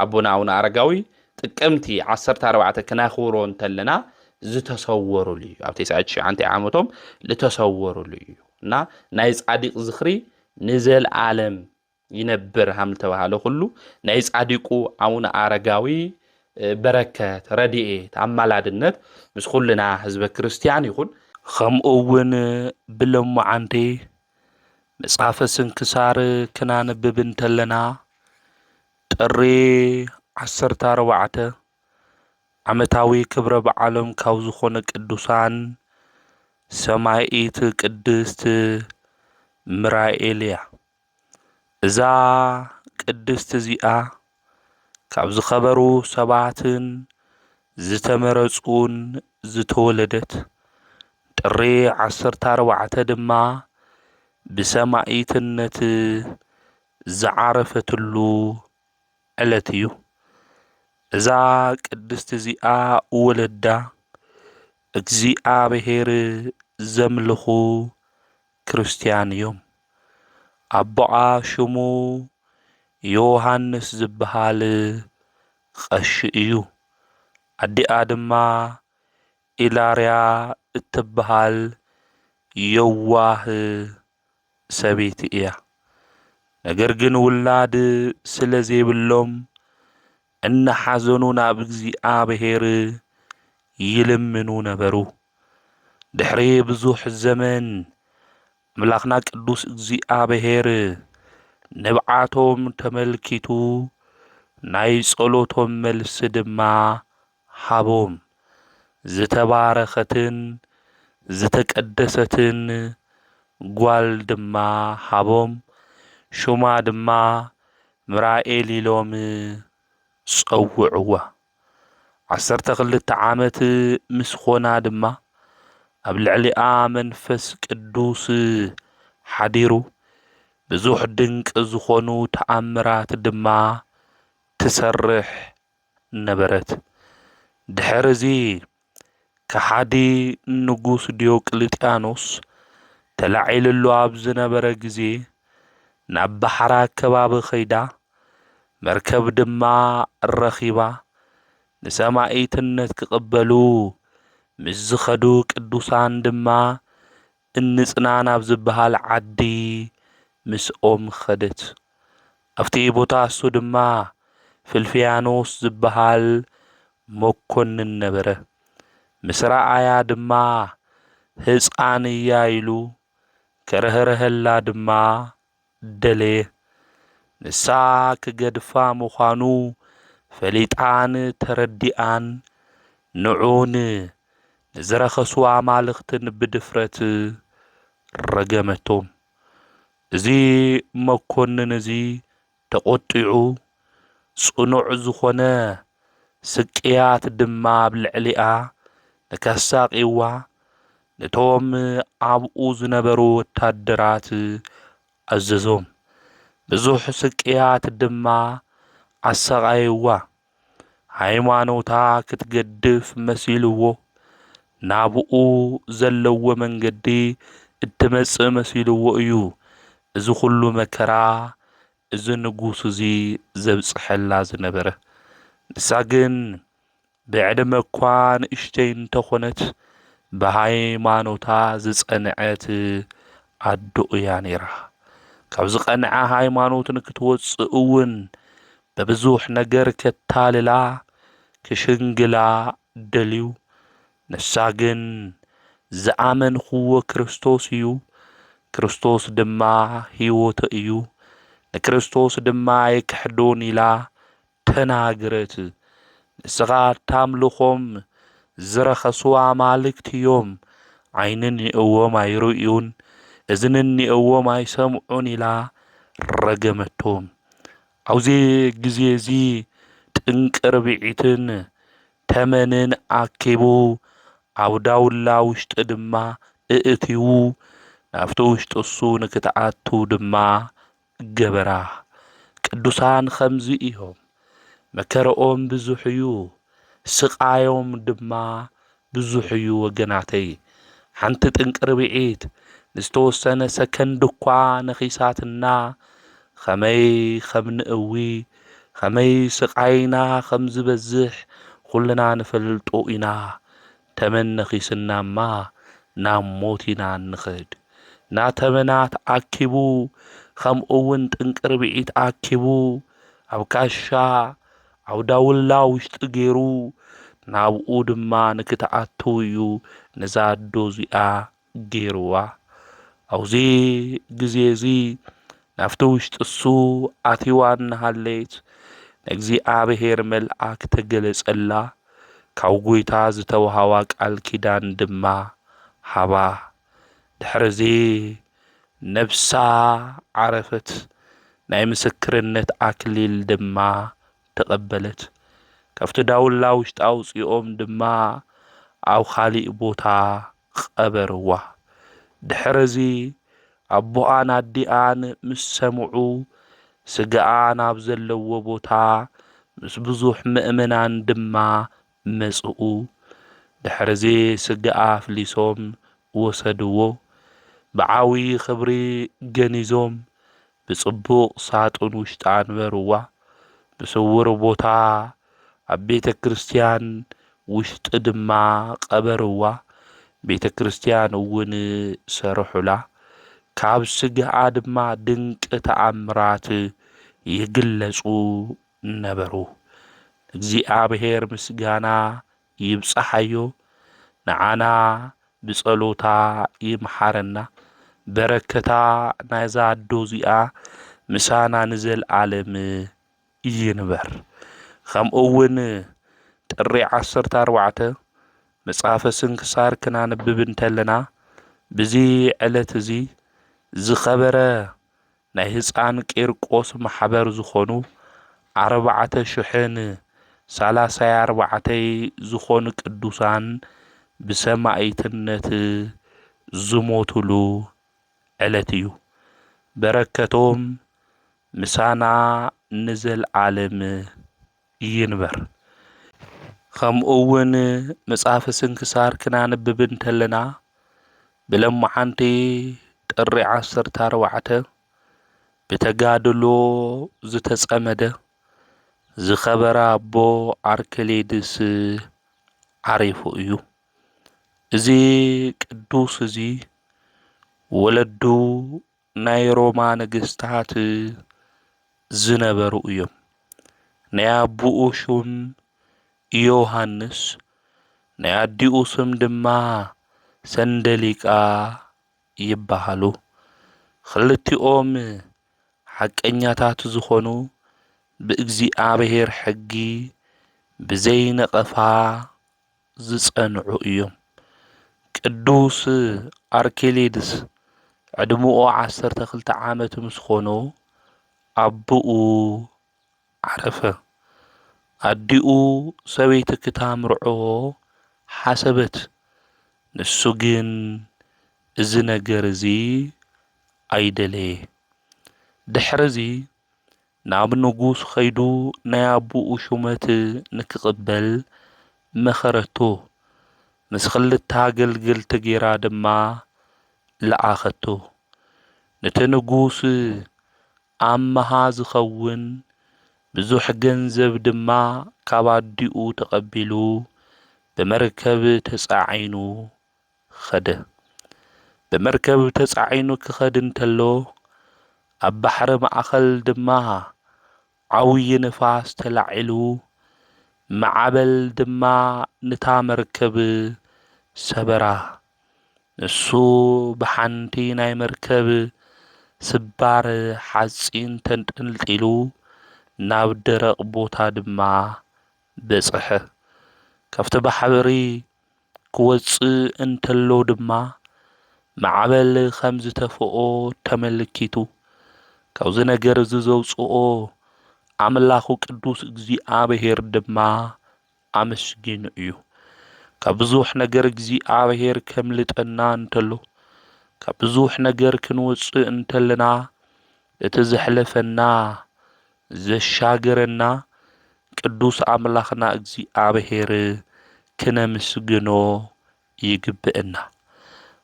ኣቦና ኣቡነ ኣረጋዊ ጥቅምቲ 14 ክናኽብሮ እንተለና ዝተሰወሩሉ እዩ ኣብ 99 ዓመቶም ዝተሰወሩሉ እዩ እና ናይ ጻዲቅ ዝኽሪ ንዘለዓለም ይነብር ሃም ተባሃለ ሁሉ ናይ ጻዲቁ ኣቡነ ኣረጋዊ በረከት ረድኤት ኣማላድነት ምስ ኩልና ህዝበ ክርስቲያን ይኹን ከምኡውን ብለምዓንቴ መጽሓፈ ስንክሳር ክናነብብ እንተለና ጥሪ 14 ዓመታዊ ክብረ በዓሎም ካብ ዝኾነ ቅዱሳን ሰማይት ቅድስት ምራኤልያ እዛ ቅድስት እዚኣ ካብ ዝኸበሩ ሰባትን ዝተመረጹን ዝተወለደት ጥሪ 14 ድማ ብሰማይትነት ዝዓረፈትሉ ዕለት እዩ እዛ ቅድስት እዚኣ ወለዳ እግዚአብሔር ዘምልኹ ክርስቲያን እዮም ኣቦኣ ሽሙ ዮሐንስ ዝበሃል ቀሺ እዩ ኣዲኣ ድማ ኢላርያ እትበሃል የዋህ ሰበይቲ እያ። ነገር ግን ውላድ ስለ ዘይብሎም እናሓዘኑ ናብ እግዚኣብሔር ይልምኑ ነበሩ። ድሕሪ ብዙሕ ዘመን ኣምላኽና ቅዱስ እግዚኣብሔር ንብዓቶም ተመልኪቱ ናይ ጸሎቶም መልሲ ድማ ሃቦም። ዝተባረኸትን ዝተቀደሰትን ጓል ድማ ሃቦም። ሹማ ድማ ምራኤል ኢሎም ጸውዕዋ። 12 ዓመት ምስ ኾና ድማ ኣብ ልዕሊኣ መንፈስ ቅዱስ ሓዲሩ ብዙሕ ድንቂ ዝኾኑ ተኣምራት ድማ ትሰርሕ ነበረት። ድሕሪዚ ከሓዲ ንጉስ ዲዮቅልጥያኖስ ተላዒልሉ ኣብ ዝነበረ ግዜ ናብ ባሕራ ከባቢ ኸይዳ መርከብ ድማ ረኺባ ንሰማዒትነት ክቕበሉ ምስ ዝኸዱ ቅዱሳን ድማ እንጽናን ኣብ ዝበሃል ዓዲ ምስኦም ኸደት። ኣብቲ ቦታ እሱ ድማ ፍልፍያኖስ ዝበሃል መኰንን ነበረ። ምስ ረኣያ ድማ ሕፃን እያ ኢሉ ከርህርህላ ድማ ደለየ። ንሳ ክገድፋ ምዃኑ ፈሊጣን ተረዲኣን ንዑን ንዝረኸሱ ኣማልኽትን ብድፍረት ረገመቶም። እዚ መኰንን እዚ ተቖጢዑ ጽኑዕ ዝኾነ ስቅያት ድማ ኣብ ልዕሊኣ ንከሳቒዋ ነቶም ኣብኡ ዝነበሩ ወታደራት ኣዘዞም። ብዙሕ ስቅያት ድማ ኣሰቓይዋ። ሃይማኖታ ክትገድፍ መሲልዎ ናብኡ ዘለዎ መንገዲ እትመጽእ መሲልዎ እዩ እዚ ኹሉ መከራ እዚ ንጉስ እዚ ዘብጽሐላ ዝነበረ። ንሳ ግን ብዕድመ እኳ ንእሽተይ እንተኾነት ብሃይማኖታ ዝጸንዐት ኣዶ እያ ነይራ። ካብ ዝቐንዐ ሃይማኖት ንክትወፅእ እውን በብዙሕ ነገር ከታልላ ክሽንግላ ደልዩ። ንሳ ግን ዝኣመንኽዎ ክርስቶስ እዩ፣ ክርስቶስ ድማ ሕይወት እዩ፣ ንክርስቶስ ድማ የክሕዶን ኢላ ተናግረት። ንስኻ ታምልኾም ዝረኸሱ ኣማልክቲ እዮም፣ ዓይኒ እኒአዎም ኣይርእዩን፣ እዝኒ እኒአዎም ኣይሰምዑን ኢላ ረገመቶም። ኣብዚ ግዜ እዚ ጥንቅር ብዒትን ተመንን ኣኪቡ ኣብ ዳውላ ውሽጢ ድማ እእትዩ ናብቲ ውሽጢ እሱ ንክትኣቱ ድማ ገበራ። ቅዱሳን ከምዚ እዮም። መከረኦም ብዙሕ እዩ፣ ስቃዮም ድማ ብዙሕ እዩ። ወገናተይ ሓንቲ ጥንቅር ብዒት ንዝተወሰነ ሰከንድ እኳ ነኺሳትና ኸመይ ከም ንእዊ ኸመይ ስቃይና ከም ዝበዝሕ ኹልና ንፈልጦ ኢና። ተመን ነኺስናማ ናብ ሞት ኢና ንኸድ። ናተመናት ኣኪቡ ከምኡውን ጥንቅር ብዒት ኣኪቡ ኣብ ካሻ ኣብ ዳውላ ውሽጢ ገይሩ ናብኡ ድማ ንክትኣቱ እዩ ነዛ ኣዶ እዚኣ ገይርዋ። ኣብዚ ግዜ እዚ ናብቲ ውሽጢ እሱ ኣትዋ እናሃለየት ንእግዚኣብሔር መልኣክ ተገለጸላ። ካብ ጐይታ ዝተውሃባ ቃል ኪዳን ድማ ሃባ። ድሕሪዚ ነብሳ ዓረፈት። ናይ ምስክርነት ኣክሊል ድማ ተቐበለት። ካብቲ ዳውላ ውሽጢ ኣውፂኦም ድማ ኣብ ካሊእ ቦታ ቀበርዋ። ድሕሪዚ ኣቦኣን ኣዲኣን ምስ ሰምዑ ስግኣ ናብ ዘለዎ ቦታ ምስ ብዙሕ ምእመናን ድማ መጽኡ። ድሕሪዚ ስግኣ ኣፍሊሶም ወሰድዎ። ብዓብዪ ክብሪ ገኒዞም ብጽቡቕ ሳጡን ውሽጢ ኣንበርዋ። ብስውር ቦታ ኣብ ቤተ ክርስቲያን ውሽጢ ድማ ቀበርዋ ቤተ ክርስቲያን እውን ሰርሑላ ካብ ስግኣ ድማ ድንቂ ተኣምራት ይግለጹ ነበሩ። እግዚአብሔር ምስጋና ይብጽሐዮ ንዓና ብጸሎታ ይምሓረና በረከታ ናይዛ ኣዶ እዚኣ ምሳና ንዘለዓለም ይንበር። ከምኡውን ጥሪ 14 መጽሓፈ ስንክሳር ክናንብብ እንተለና ብዚ ዕለት እዚ ዝኸበረ ናይ ህፃን ቂርቆስ ማሕበር ዝኾኑ 434 ዝኾኑ ቅዱሳን ብሰማዕትነት ዝሞቱሉ ዕለት እዩ። በረከቶም ምሳና ንዘለዓለም ይንበር። ከምኡውን መጽሓፈ ስንክሳር ክናንብብ እንተለና ብለማዓንቲ ጥሪ 14 ብተጋድሎ ዝተጸመደ ዝኸበረ ኣቦ ኣርክሌድስ ዓሪፉ እዩ። እዚ ቅዱስ እዚ ወለዱ ናይ ሮማ ነገስታት ዝነበሩ እዮም። ናይ ኣቦኡ ሹም ዮሃንስ ናይ ኣዲኡ ስም ድማ ሰንደሊቃ ይበሃሉ። ክልቲኦም ሓቀኛታት ዝኾኑ ብእግዚአብሔር ሕጊ ብዘይነቐፋ ዝጸንዑ እዮም። ቅዱስ ኣርኬሌድስ ዕድምኡ 12 ዓመት ምስ ኾኖ ኣቦኡ ዓረፈ። ኣዲኡ ሰበይቲ ክታምርዖ ሓሰበት። ንሱ ግን እዚ ነገር እዚ ኣይደለየ። ድሕሪዚ ናብ ንጉስ ኸይዱ ናይ ኣቦኡ ሹመት ንክቕበል መኸረቶ። ምስ ክልተ ኣገልገልቲ ጌራ ድማ ለኣኸቶ። ነቲ ንጉስ ኣመሃ ዝኸውን ብዙሕ ገንዘብ ድማ ካብ ኣዲኡ ተቐቢሉ ብመርከብ ተጻዒኑ ኸደ። ብመርከብ ተጻዒኑ ክኸድ እንተሎ ኣብ ባሕሪ ማእኸል ድማ ዓብዪ ንፋስ ተላዒሉ ማዕበል ድማ ነታ መርከብ ሰበራ። ንሱ ብሓንቲ ናይ መርከብ ስባር ሓፂን ተንጠልጢሉ ናብ ደረቕ ቦታ ድማ በጽሐ። ካብቲ ባሕሪ ክወፅእ እንተሎ ድማ ማዕበል ከም ዝተፍኦ ተመልኪቱ ካብዚ ነገር እዚ ዘውፅኦ ኣምላኹ ቅዱስ እግዚአብሔር ድማ ኣመስጊኑ እዩ። ካብ ብዙሕ ነገር እግዚአብሔር ከምልጠና እንተሎ ካብ ብዙሕ ነገር ክንወፅእ እንተለና እቲ ዘሕለፈና ዘሻገረና ቅዱስ ኣምላኽና እግዚአብሔር ክነምስግኖ ይግብአና።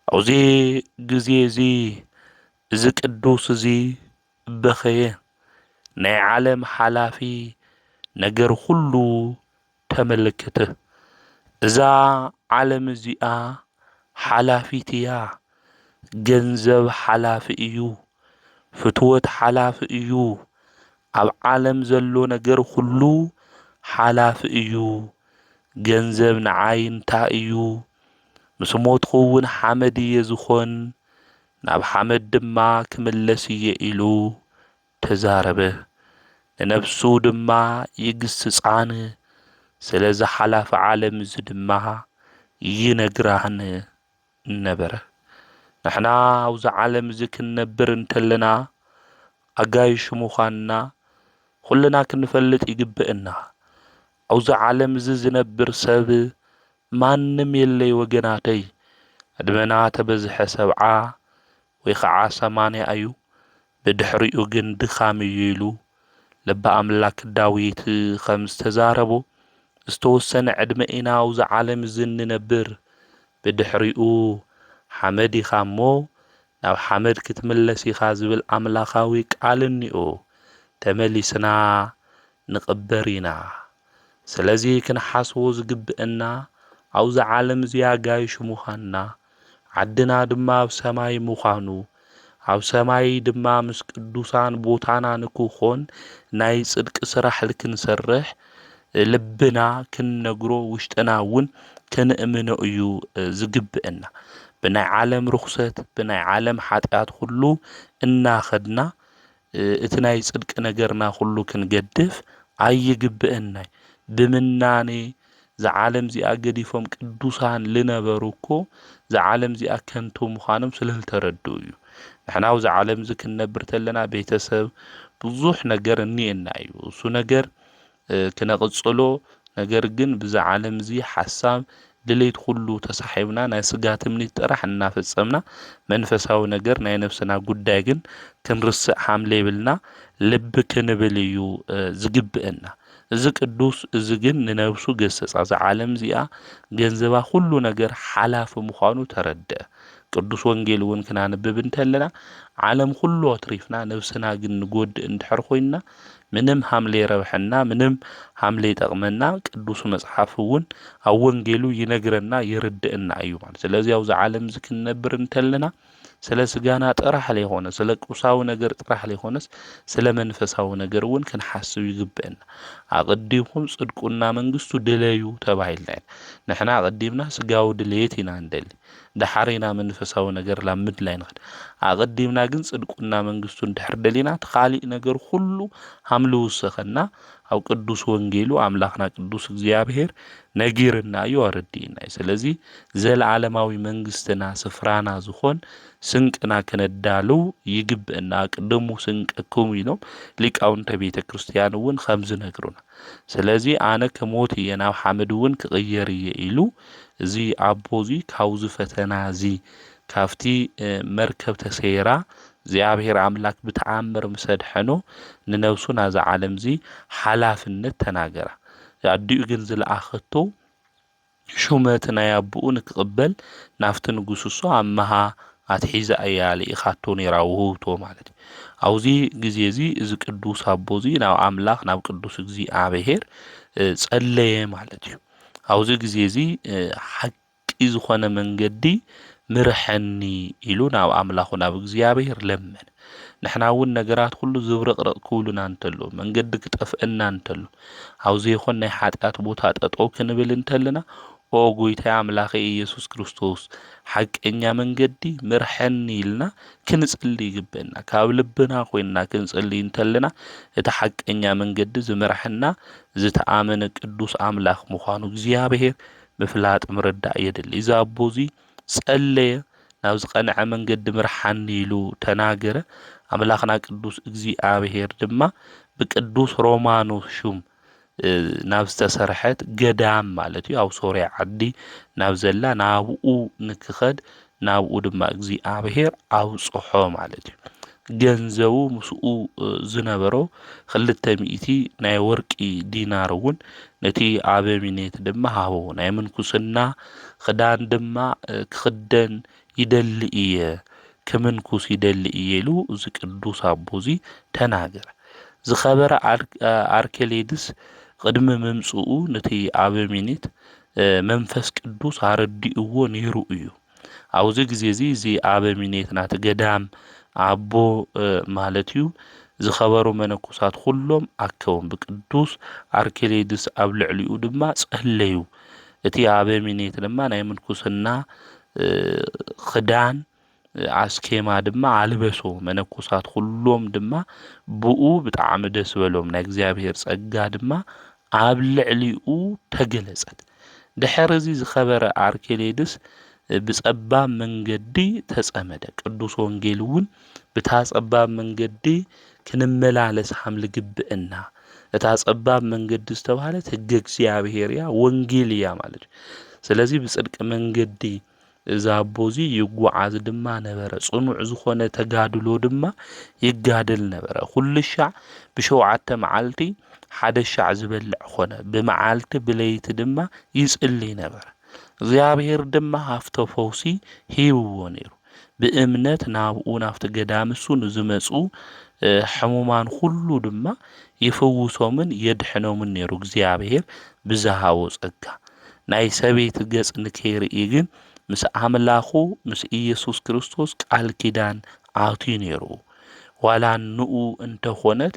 ኣብዚ ግዜ እዚ እዚ ቅዱስ እዚ በኸየ። ናይ ዓለም ሓላፊ ነገር ሁሉ ተመለከተ። እዛ ዓለም እዚኣ ሓላፊት እያ። ገንዘብ ሓላፊ እዩ። ፍትወት ሓላፊ እዩ። ኣብ ዓለም ዘሎ ነገር ሁሉ ሓላፊ እዩ። ገንዘብ ንዓይ እንታይ እዩ? ምስ ሞትኹ እውን ሓመድ እየ ዝኾን፣ ናብ ሓመድ ድማ ክምለስ እየ ኢሉ ተዛረበ። ንነፍሱ ድማ ይግስጻን ስለ ዝሓላፈ ዓለም እዚ ድማ ይነግራህን ነበረ። ንሕና ኣብዚ ዓለም እዚ ክንነብር እንተለና ኣጋይሽ ምዃንና ኩልና ክንፈልጥ ይግብአና። ኣብዚ ዓለም እዚ ዝነብር ሰብ ማንም የለይ ወገናተይ። ዕድመና ተበዝሐ 70 ወይ ከዓ 80 እዩ። ብድሕሪኡ ግን ድኻም እዩ ኢሉ ልበ ኣምላክ ዳዊት ከም ዝተዛረቦ ዝተወሰነ ዕድመ ኢና ኣብዚ ዓለም እዚ እንነብር። ብድሕሪኡ ሓመድ ኢኻ እሞ ናብ ሓመድ ክትምለስ ኢኻ ዝብል ኣምላኻዊ ቃል እኒኦ። ተመሊስና ንቕበር ኢና። ስለዚህ ክንሓስቦ ዝግብአና ኣብዛ ዓለም እዚኣ ጋይሽ ምዃንና ዓድና ድማ ኣብ ሰማይ ምዃኑ ኣብ ሰማይ ድማ ምስ ቅዱሳን ቦታና ንክኾን ናይ ጽድቂ ስራሕ ክንሰርሕ ልብና ክንነግሮ ውሽጥና እውን ክንእምኖ እዩ ዝግብአና ብናይ ዓለም ርኩሰት ብናይ ዓለም ኃጢአት ሁሉ እናኸድና እቲ ናይ ጽድቂ ነገርና ሁሉ ክንገድፍ ኣይግብአናይ ብምናኔ ዝዓለም እዚኣ ገዲፎም ቅዱሳን ልነበሩ እኮ ዝዓለም እዚኣ ከንቱ ምዃኖም ስለልተረድኡ እዩ ንሕና ኣብዚ ዓለም እዚ ክንነብር ተለና ቤተሰብ ብዙሕ ነገር እኒአና እዩ እሱ ነገር ክነቕጽሎ ነገር ግን ብዛ ዓለም እዚ ሓሳብ ድሌት ሁሉ ተሳሒብና ናይ ስጋ ትምኒት ጥራሕ እናፈጸምና መንፈሳዊ ነገር ናይ ነፍስና ጉዳይ ግን ክንርስዕ ሓምለ ይብልና ልቢ ክንብል እዩ ዝግብአና እዚ ቅዱስ እዚ ግን ንነብሱ ገሰጻ እዚ ዓለም እዚኣ ገንዘባ ሁሉ ነገር ሓላፊ ምዃኑ ተረድአ ቅዱስ ወንጌል እውን ክናንብብ እንተለና ዓለም ሁሉ ኣትሪፍና ነብስና ግን ንጎድእ እንድሕር ኮይንና ምንም ሓምለ ይረብሐና ምንም ሓምለ ይጠቕመና ቅዱስ መጽሓፍ እውን ኣብ ወንጌሉ ይነግረና ይርድእና እዩ ማለት ስለዚ ኣብዚ ዓለም እዚ ክንነብር እንተለና ስለ ስጋና ጥራሕ ለይኾነ ስለ ቁሳዊ ነገር ጥራሕ ለይኾነስ ስለ መንፈሳዊ ነገር እውን ክንሓስብ ይግብአና ኣቐዲምኩም ጽድቁና መንግስቱ ድለዩ ተባሂልና ንሕና ኣቐዲምና ስጋዊ ድልየት ኢና እንደሊ ድሓሪና መንፈሳዊ ነገር ላምድ ላይ ንኽድ ኣቐዲምና ግን ጽድቁና መንግስቱ እንድሕር ደሊና ተኻሊእ ነገር ሁሉ ሓምሉ ውሰኸና ኣብ ቅዱስ ወንጌሉ ኣምላኽና ቅዱስ እግዚአብሔር ነጊርና እዩ ኣረዲእና ስለዚ ዘለዓለማዊ መንግስትና ስፍራና ዝኾን ስንቅና ክነዳሉ ይግብአና ቅድሙ ስንቅኩም ኢሎም ሊቃውንተ ቤተ ክርስቲያን እውን ከም ዝነግሩና ስለዚ ኣነ ከሞት እየ ናብ ሓመድ እውን ክቕየር እየ ኢሉ እዚ ኣቦዚ ካብዚ ፈተና እዚ ካፍቲ መርከብ ተሰይራ እግዚአብሔር አምላክ ብተዓምር ምሰድሐኖ ንነብሱ ናዛ ዓለም እዚ ሓላፍነት ተናገራ ያዲኡ ግን ዝለኣኸቶ ሹመት ናይ አቡኡ ንክቕበል ናፍቲ ንጉስ እሱ ኣመሃ ኣትሒዛ እያለ ኢኻቶ ነራውህቶ ማለት አውዚ ጊዜ እዚ እዚ ቅዱስ አቦዚ ናብ አምላክ ናብ ቅዱስ እግዚአብሔር ጸለየ ማለት እዩ አውዚ ጊዜ እዚ ሓቂ ዝኾነ መንገዲ ምርሐኒ ኢሉ ናብ አምላኹ ናብ እግዚአብሔር ለመን ንሕና እውን ነገራት ሁሉ ዝብርቕርቕ ክብሉና እንተሎ መንገዲ ክጠፍአና እንተሎ አውዚ ይኾን ናይ ኃጢአት ቦታ ጠጠው ክንብል እንተለና ኦ ጎይታ አምላኽ ኢየሱስ ክርስቶስ ሐቀኛ መንገዲ ምርሐኒ ኢልና ክንጽልይ ይግበና ካብ ልብና ኮይና ክንጽልይ እንተለና እቲ ሐቀኛ መንገዲ ዝምርሐና ዝተኣመነ ቅዱስ አምላኽ ምዃኑ እግዚአብሔር ምፍላጥ ምርዳእ የድሊ ኢዛ አቦዚ ጸለየ ናብ ዝቐንዐ መንገዲ ምርሐኒ ኢሉ ተናገረ አምላኽና ቅዱስ እግዚአብሔር ድማ ብቅዱስ ሮማኖስ ሹም ናብ ዝተሰርሐት ገዳም ማለት እዩ ኣብ ሶርያ ዓዲ ናብ ዘላ ናብኡ ንክኸድ ናብኡ ድማ እግዚአብሔር ኣውጽሖ ማለት እዩ ገንዘቡ ምስኡ ዝነበሮ 200 ናይ ወርቂ ዲናር እውን ነቲ ኣበሚኔት ድማ ሃቦ ናይ ምንኩስና ክዳን ድማ ክኽደን ይደሊ እየ ከምንኩስ ይደሊ እየሉ እዚ ቅዱስ አቦዚ ተናገረ ዝኸበረ አርኬሌድስ ቅድሚ መምጽኡ ነቲ ኣበሚኔት መንፈስ ቅዱስ አረዲእዎ ነይሩ እዩ አውዚ ጊዜ እዚ ኣበሚኔት ናቲ ገዳም አቦ ማለት እዩ ዝኸበሩ መነኮሳት ሁሎም ኣከዎም ብቅዱስ አርኬሌድስ ኣብ ልዕሊኡ ድማ ጸለዩ እቲ ኣበሚኔት ድማ ናይ ምንኩስና ክዳን አስኬማ ድማ አልበሶ መነኮሳት ሁሎም ድማ ብኡ ብጣዕሚ ደስ በሎም ናይ እግዚአብሔር ጸጋ ድማ ኣብ ልዕሊኡ ተገለጸት ድሕሪ እዚ ዝኸበረ አርኬሌድስ ብጸባብ መንገዲ ተጸመደ ቅዱስ ወንጌል እውን ብታ ጸባብ መንገዲ ክንመላለስ ሓምሊ ግብእና እታ ጸባብ መንገዲ ዝተባሃለት ሕገ እግዚአብሔር ያ ወንጌል እያ ማለት ስለዚህ ብጽድቅ መንገዲ እዛ አቦዚ ይጓዓዝ ድማ ነበረ ጽኑዕ ዝኾነ ተጋድሎ ድማ ይጋደል ነበረ ኩሉ ሻዕ ብሸውዓተ መዓልቲ ሓደ ሻዕ ዝበልዕ ኾነ ብመዓልቲ ብለይቲ ድማ ይጽልይ ነበረ እግዚአብሔር ድማ ሃፍተ ፈውሲ ሂብዎ ነይሩ ብእምነት ናብኡ ናፍቲ ገዳም እሱ ንዝመጹ ሕሙማን ሁሉ ድማ ይፈውሶምን የድሕኖምን ነይሩ እግዚአብሔር ብዝሃቦ ጸጋ ናይ ሰበይቲ ገጽ ንከይርኢ ግን ምስ ኣምላኹ ምስ ኢየሱስ ክርስቶስ ቃል ኪዳን ኣትዩ ነይሩ ዋላ ንኡ እንተኾነት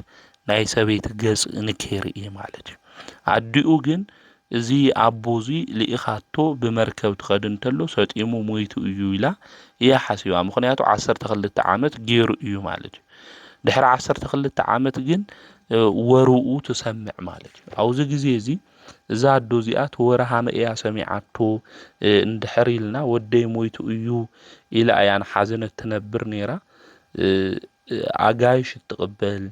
ናይ ሰበይቲ ገጽ ንከይርኢ ማለት እዩ ኣዲኡ ግን እዚ ኣቦዚ ልኢኻቶ ብመርከብ ትኸድ እንተሎ ሰጢሙ ሞይቱ እዩ ኢላ እያ ሓሲባ ምኽንያቱ 12 ዓመት ገይሩ እዩ ማለት እዩ ድሕሪ 12 ዓመት ግን ወሩኡ ትሰምዕ ማለት እዩ ኣብዚ ግዜ እዚ እዛ ኣዶ እዚኣ ተወርሃመ እያ ሰሚዓቶ እንድሕር ኢልና ወደይ ሞይቱ እዩ ኢላ እያ ንሓዘነት ትነብር ነይራ ኣጋይሽ ትቕበል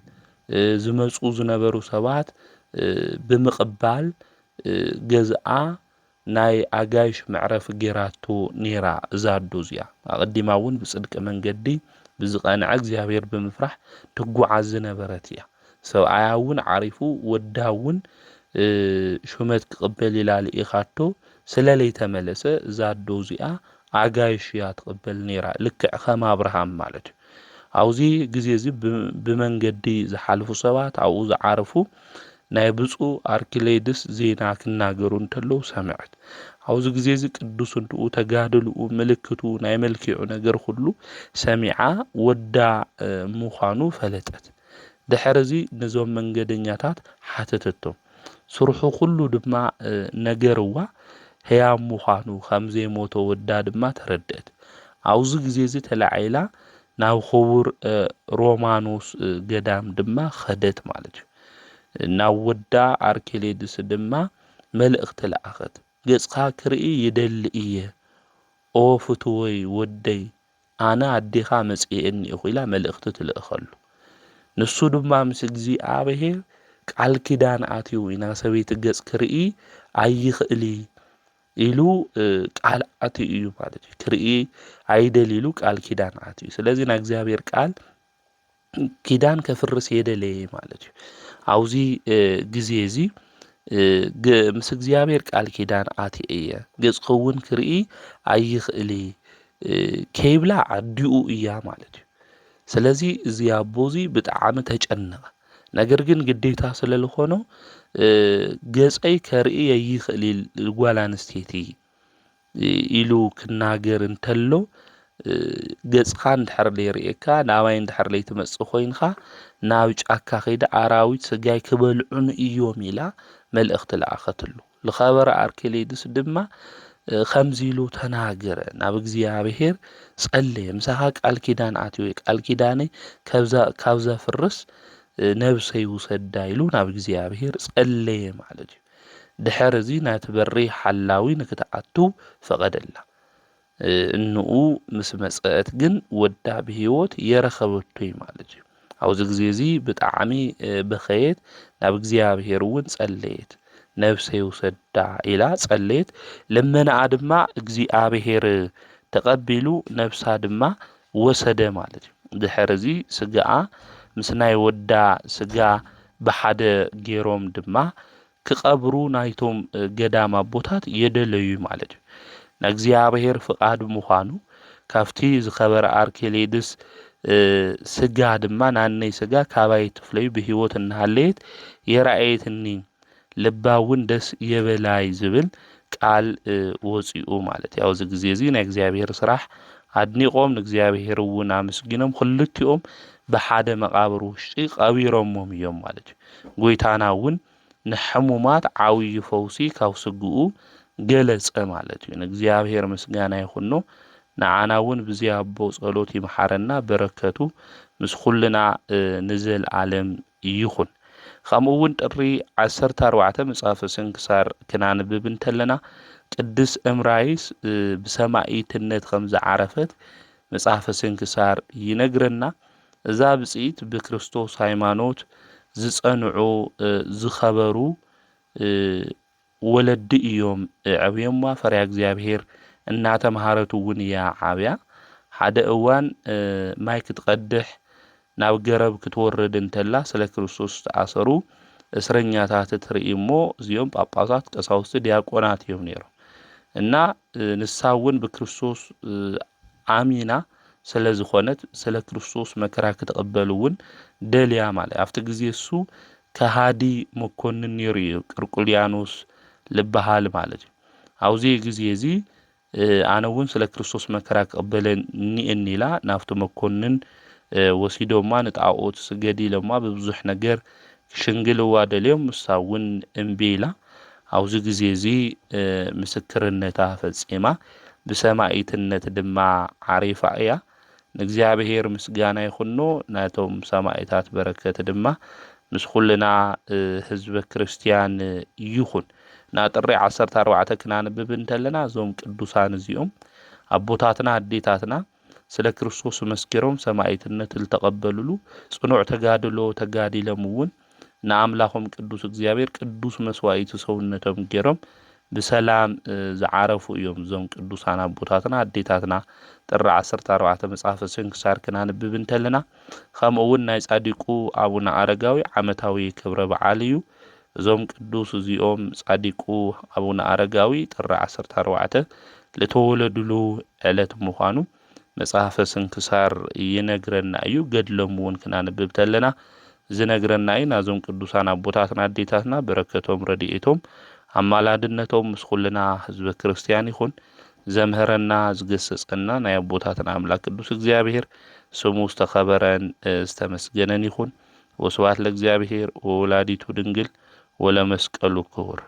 ዝመፁ ዝነበሩ ሰባት ብምቕባል ገዝኣ ናይ ኣጋይሽ መዕረፍ ጌራቶ ነይራ እዛ ኣዶ እዚኣ ኣቐዲማ እውን ብጽድቂ መንገዲ ብዝቐንዐ እግዚአብሔር ብምፍራሕ ትጓዓዝ ዝነበረት እያ ሰብኣያ እውን ዓሪፉ ወዳ እውን ሹመት ክቕበል ኢላ ልኢኻቶ ስለለይተመለሰ እዛ ኣዶ እዚኣ ኣጋይሽ እያ ትቕበል ነይራ ልክዕ ከም ኣብርሃም ማለት እዩ ኣብዚ ግዜ እዚ ብመንገዲ ዝሓልፉ ሰባት ኣብኡ ዝዓረፉ ናይ ብፁዕ ኣርኪሌድስ ዜና ክናገሩ እንተለዉ ሰምዐት ኣብዚ ግዜ እዚ ቅዱስ እንትኡ ተጋድልኡ ምልክቱ ናይ መልክዑ ነገር ሁሉ ሰሚዓ ወዳ ምዃኑ ፈለጠት ድሕሪ እዚ ነዞም መንገደኛታት ሓተተቶም ስርሑ ሁሉ ድማ ነገርዋ ሕያው ምዃኑ ከም ዘይሞተ ወዳ ድማ ተረድአት ኣብዚ ግዜ እዚ ተላዒላ ናብ ክቡር ሮማኖስ ገዳም ድማ ኸደት ማለት እዩ ናብ ወዳ ኣርኪሌድስ ድማ መልእኽቲ ለኣኸት ገጽካ ክርኢ ይደሊ እየ ኦ ፍትወይ ወደይ ኣነ ኣዴኻ መጽእኒ ኢኹ ኢላ መልእኽቲ ትልእኸሉ ንሱ ድማ ምስ እግዚአብሔር ቃል ኪዳን ኣትዩ ኢና ሰበይቲ ገጽ ክርኢ ኣይኽእሊ ኢሉ ቃል ኣትዩ እዩ ማለት እዩ ክርኢ ኣይደሊ ኢሉ ቃል ኪዳን ኣትዩ ስለዚ ናይ እግዚአብሔር ቃል ኪዳን ከፍርስ የደለየ ማለት እዩ ኣብዚ ግዜ እዚ ምስ እግዚአብሔር ቃል ኪዳን ኣትየ እየ ገጽክውን ክርኢ ኣይኽእሊ ከይብላ ኣዲኡ እያ ማለት እዩ ስለዚ እዚ ኣቦዚ ብጣዕሚ ተጨነቐ ነገር ግን ግዴታ ስለዝኾነ ገጸይ ከርኢ ኣይኽእሊ ጓል ኣንስተይቲ ኢሉ ክናገር እንተሎ ገጽካ እንድሕር ለይርእካ ናባይ እንድሕር ለይትመጽእ ኮይንካ ናብ ጫካ ኸይደ ኣራዊት ስጋይ ክበልዑን እዮም ኢላ መልእኽቲ ለኣኸትሉ ዝኸበረ ኣርኪሌድስ ድማ ከምዚ ኢሉ ተናገረ ናብ እግዚአብሔር ጸለየ ምሳኻ ቃል ኪዳን ኣትዩ ቃል ኪዳነይ ካብዛ ፍርስ ነብሰይ ውሰዳ ኢሉ ናብ እግዚአብሔር ጸለየ ማለት እዩ ድሕሪ እዚ ናቲ በሪ ሓላዊ ንክትኣቱ ፈቐደላ እንኡ ምስ መጽአት ግን ወዳ ብሂወት የረኸበቶ ማለት እዩ ኣብዚ ግዜ እዚ ብጣዕሚ በኸየት ናብ እግዚአብሔር እውን ጸለየት ነብሰይ ውሰዳ ኢላ ጸለየት ለመናኣ ድማ እግዚአብሔር ተቐቢሉ ነብሳ ድማ ወሰደ ማለት እዩ ድሕሪ እዚ ስጋኣ ምስ ናይ ወዳ ስጋ ብሓደ ገይሮም ድማ ክቐብሩ ናይቶም ገዳም ኣቦታት የደለዩ ማለት እዩ ንእግዚአብሔር ፍቃድ ምዃኑ ካብቲ ዝኸበረ ኣርኪሌድስ ስጋ ድማ ናነይ ስጋ ካባይ ትፍለዩ ብሂወት እናሃለየት የረኣየትኒ ልባውን ደስ የበላይ ዝብል ቃል ወፂኡ ማለት እዩ ኣብዚ ግዜ እዚ ናይ እግዚአብሔር ስራሕ ኣድኒቆም ንእግዚአብሔር እውን ኣመስጊኖም ክልቲኦም ብሓደ መቃብር ውሽጢ ቀቢሮሞም እዮም ማለት እዩ ጎይታና እውን ንሕሙማት ዓብይ ፈውሲ ካብ ስግኡ ገለጸ ማለት እዩ ንእግዚአብሔር ምስጋና ይኹኖ ንዓና እውን ብዚ ኣቦ ጸሎት ይምሓረና በረከቱ ምስ ኩልና ንዘለዓለም ይኹን ከምኡ እውን ጥሪ 14 መጽሓፈ ስንክሳር ክናንብብ እንተለና ቅድስ እምራይስ ብሰማዕትነት ከም ዝዓረፈት መጽሓፈ ስንክሳር ይነግረና እዛ ብጽኢት ብክርስቶስ ሃይማኖት ዝጸንዑ ዝኸበሩ ወለዲ እዮም ዕብዮማ ፈሪያ እግዚአብሔር እናተምሃረቱ እውን እያ ዓብያ ሓደ እዋን ማይ ክትቀድሕ ናብ ገረብ ክትወርድ እንተላ ስለ ክርስቶስ ተኣሰሩ እስረኛታት ትርኢ እሞ እዚኦም ጳጳሳት ቀሳውስት ዲያቆናት እዮም ነይሮም እና ንሳ እውን ብክርስቶስ ኣሚና ስለዝኾነት ስለ ክርስቶስ መከራ ክትቀበሉውን ደልያ ማለት ኣብቲ ግዜ እሱ ከሃዲ መኮንን ነይሩ እዩ ቅርቁልያኖስ ልበሃል ማለት እዩ ኣብዚ ግዜ እዚ ኣነ እውን ስለ ክርስቶስ መከራ ክቅበለን ኒእኒላ ናብቲ መኮንን ወሲዶማ ንጣዖት ስገዲ ኢሎማ በብዙሕ ነገር ክሽንግልዋ ደልዮም እሳ እውን እምቢ ኢላ ኣብዚ ግዜ እዚ ምስክርነታ ፈጺማ ብሰማዒትነት ድማ ዓሪፋ እያ ንእግዚአብሔር ምስጋና ይኹኖ ናቶም ሰማዒታት በረከት ድማ ምስ ኩልና ህዝበ ክርስቲያን ይኹን ናጥሪ 14 ክናንብብ እንተለና እዞም ቅዱሳን እዚኦም ኣቦታትና ኣዴታትና ስለ ክርስቶስ መስኪሮም ሰማዒትነት ዝተቀበሉሉ ጽኑዕ ተጋድሎ ተጋዲሎም እውን ንኣምላኾም ቅዱስ እግዚአብሔር ቅዱስ መስዋዕቲ ሰውነቶም ገይሮም ብሰላም ዝዓረፉ እዮም እዞም ቅዱሳን ኣቦታትና ኣዴታትና ጥሪ 14 መጽሓፈ ስንክሳር ክናንብብ እንተለና ከምኡ እውን ናይ ጻዲቁ ኣቡነ አረጋዊ ዓመታዊ ክብረ በዓል እዩ እዞም ቅዱስ እዚኦም ጻዲቁ ኣቡነ አረጋዊ ጥሪ 14 ለተወለዱሉ ዕለት ምዃኑ መጽሐፈ ስንክሳር ይነግረና እዩ ገድሎም እውን ክናንብብ ተለና ዝነግረና እዩ ናዞም ቅዱሳን ኣቦታትና ኣዴታትና በረከቶም ረድኤቶም ኣማላድነቶም ምስ ኩልና ህዝበ ክርስቲያን ይኹን ዘምህረና ዝገሰጸና ናይ ኣቦታትና ኣምላክ ቅዱስ እግዚአብሔር ስሙ ዝተኸበረን ዝተመስገነን ይኹን ወስብሐት ለእግዚአብሔር ወወላዲቱ ድንግል ወለመስቀሉ ክቡር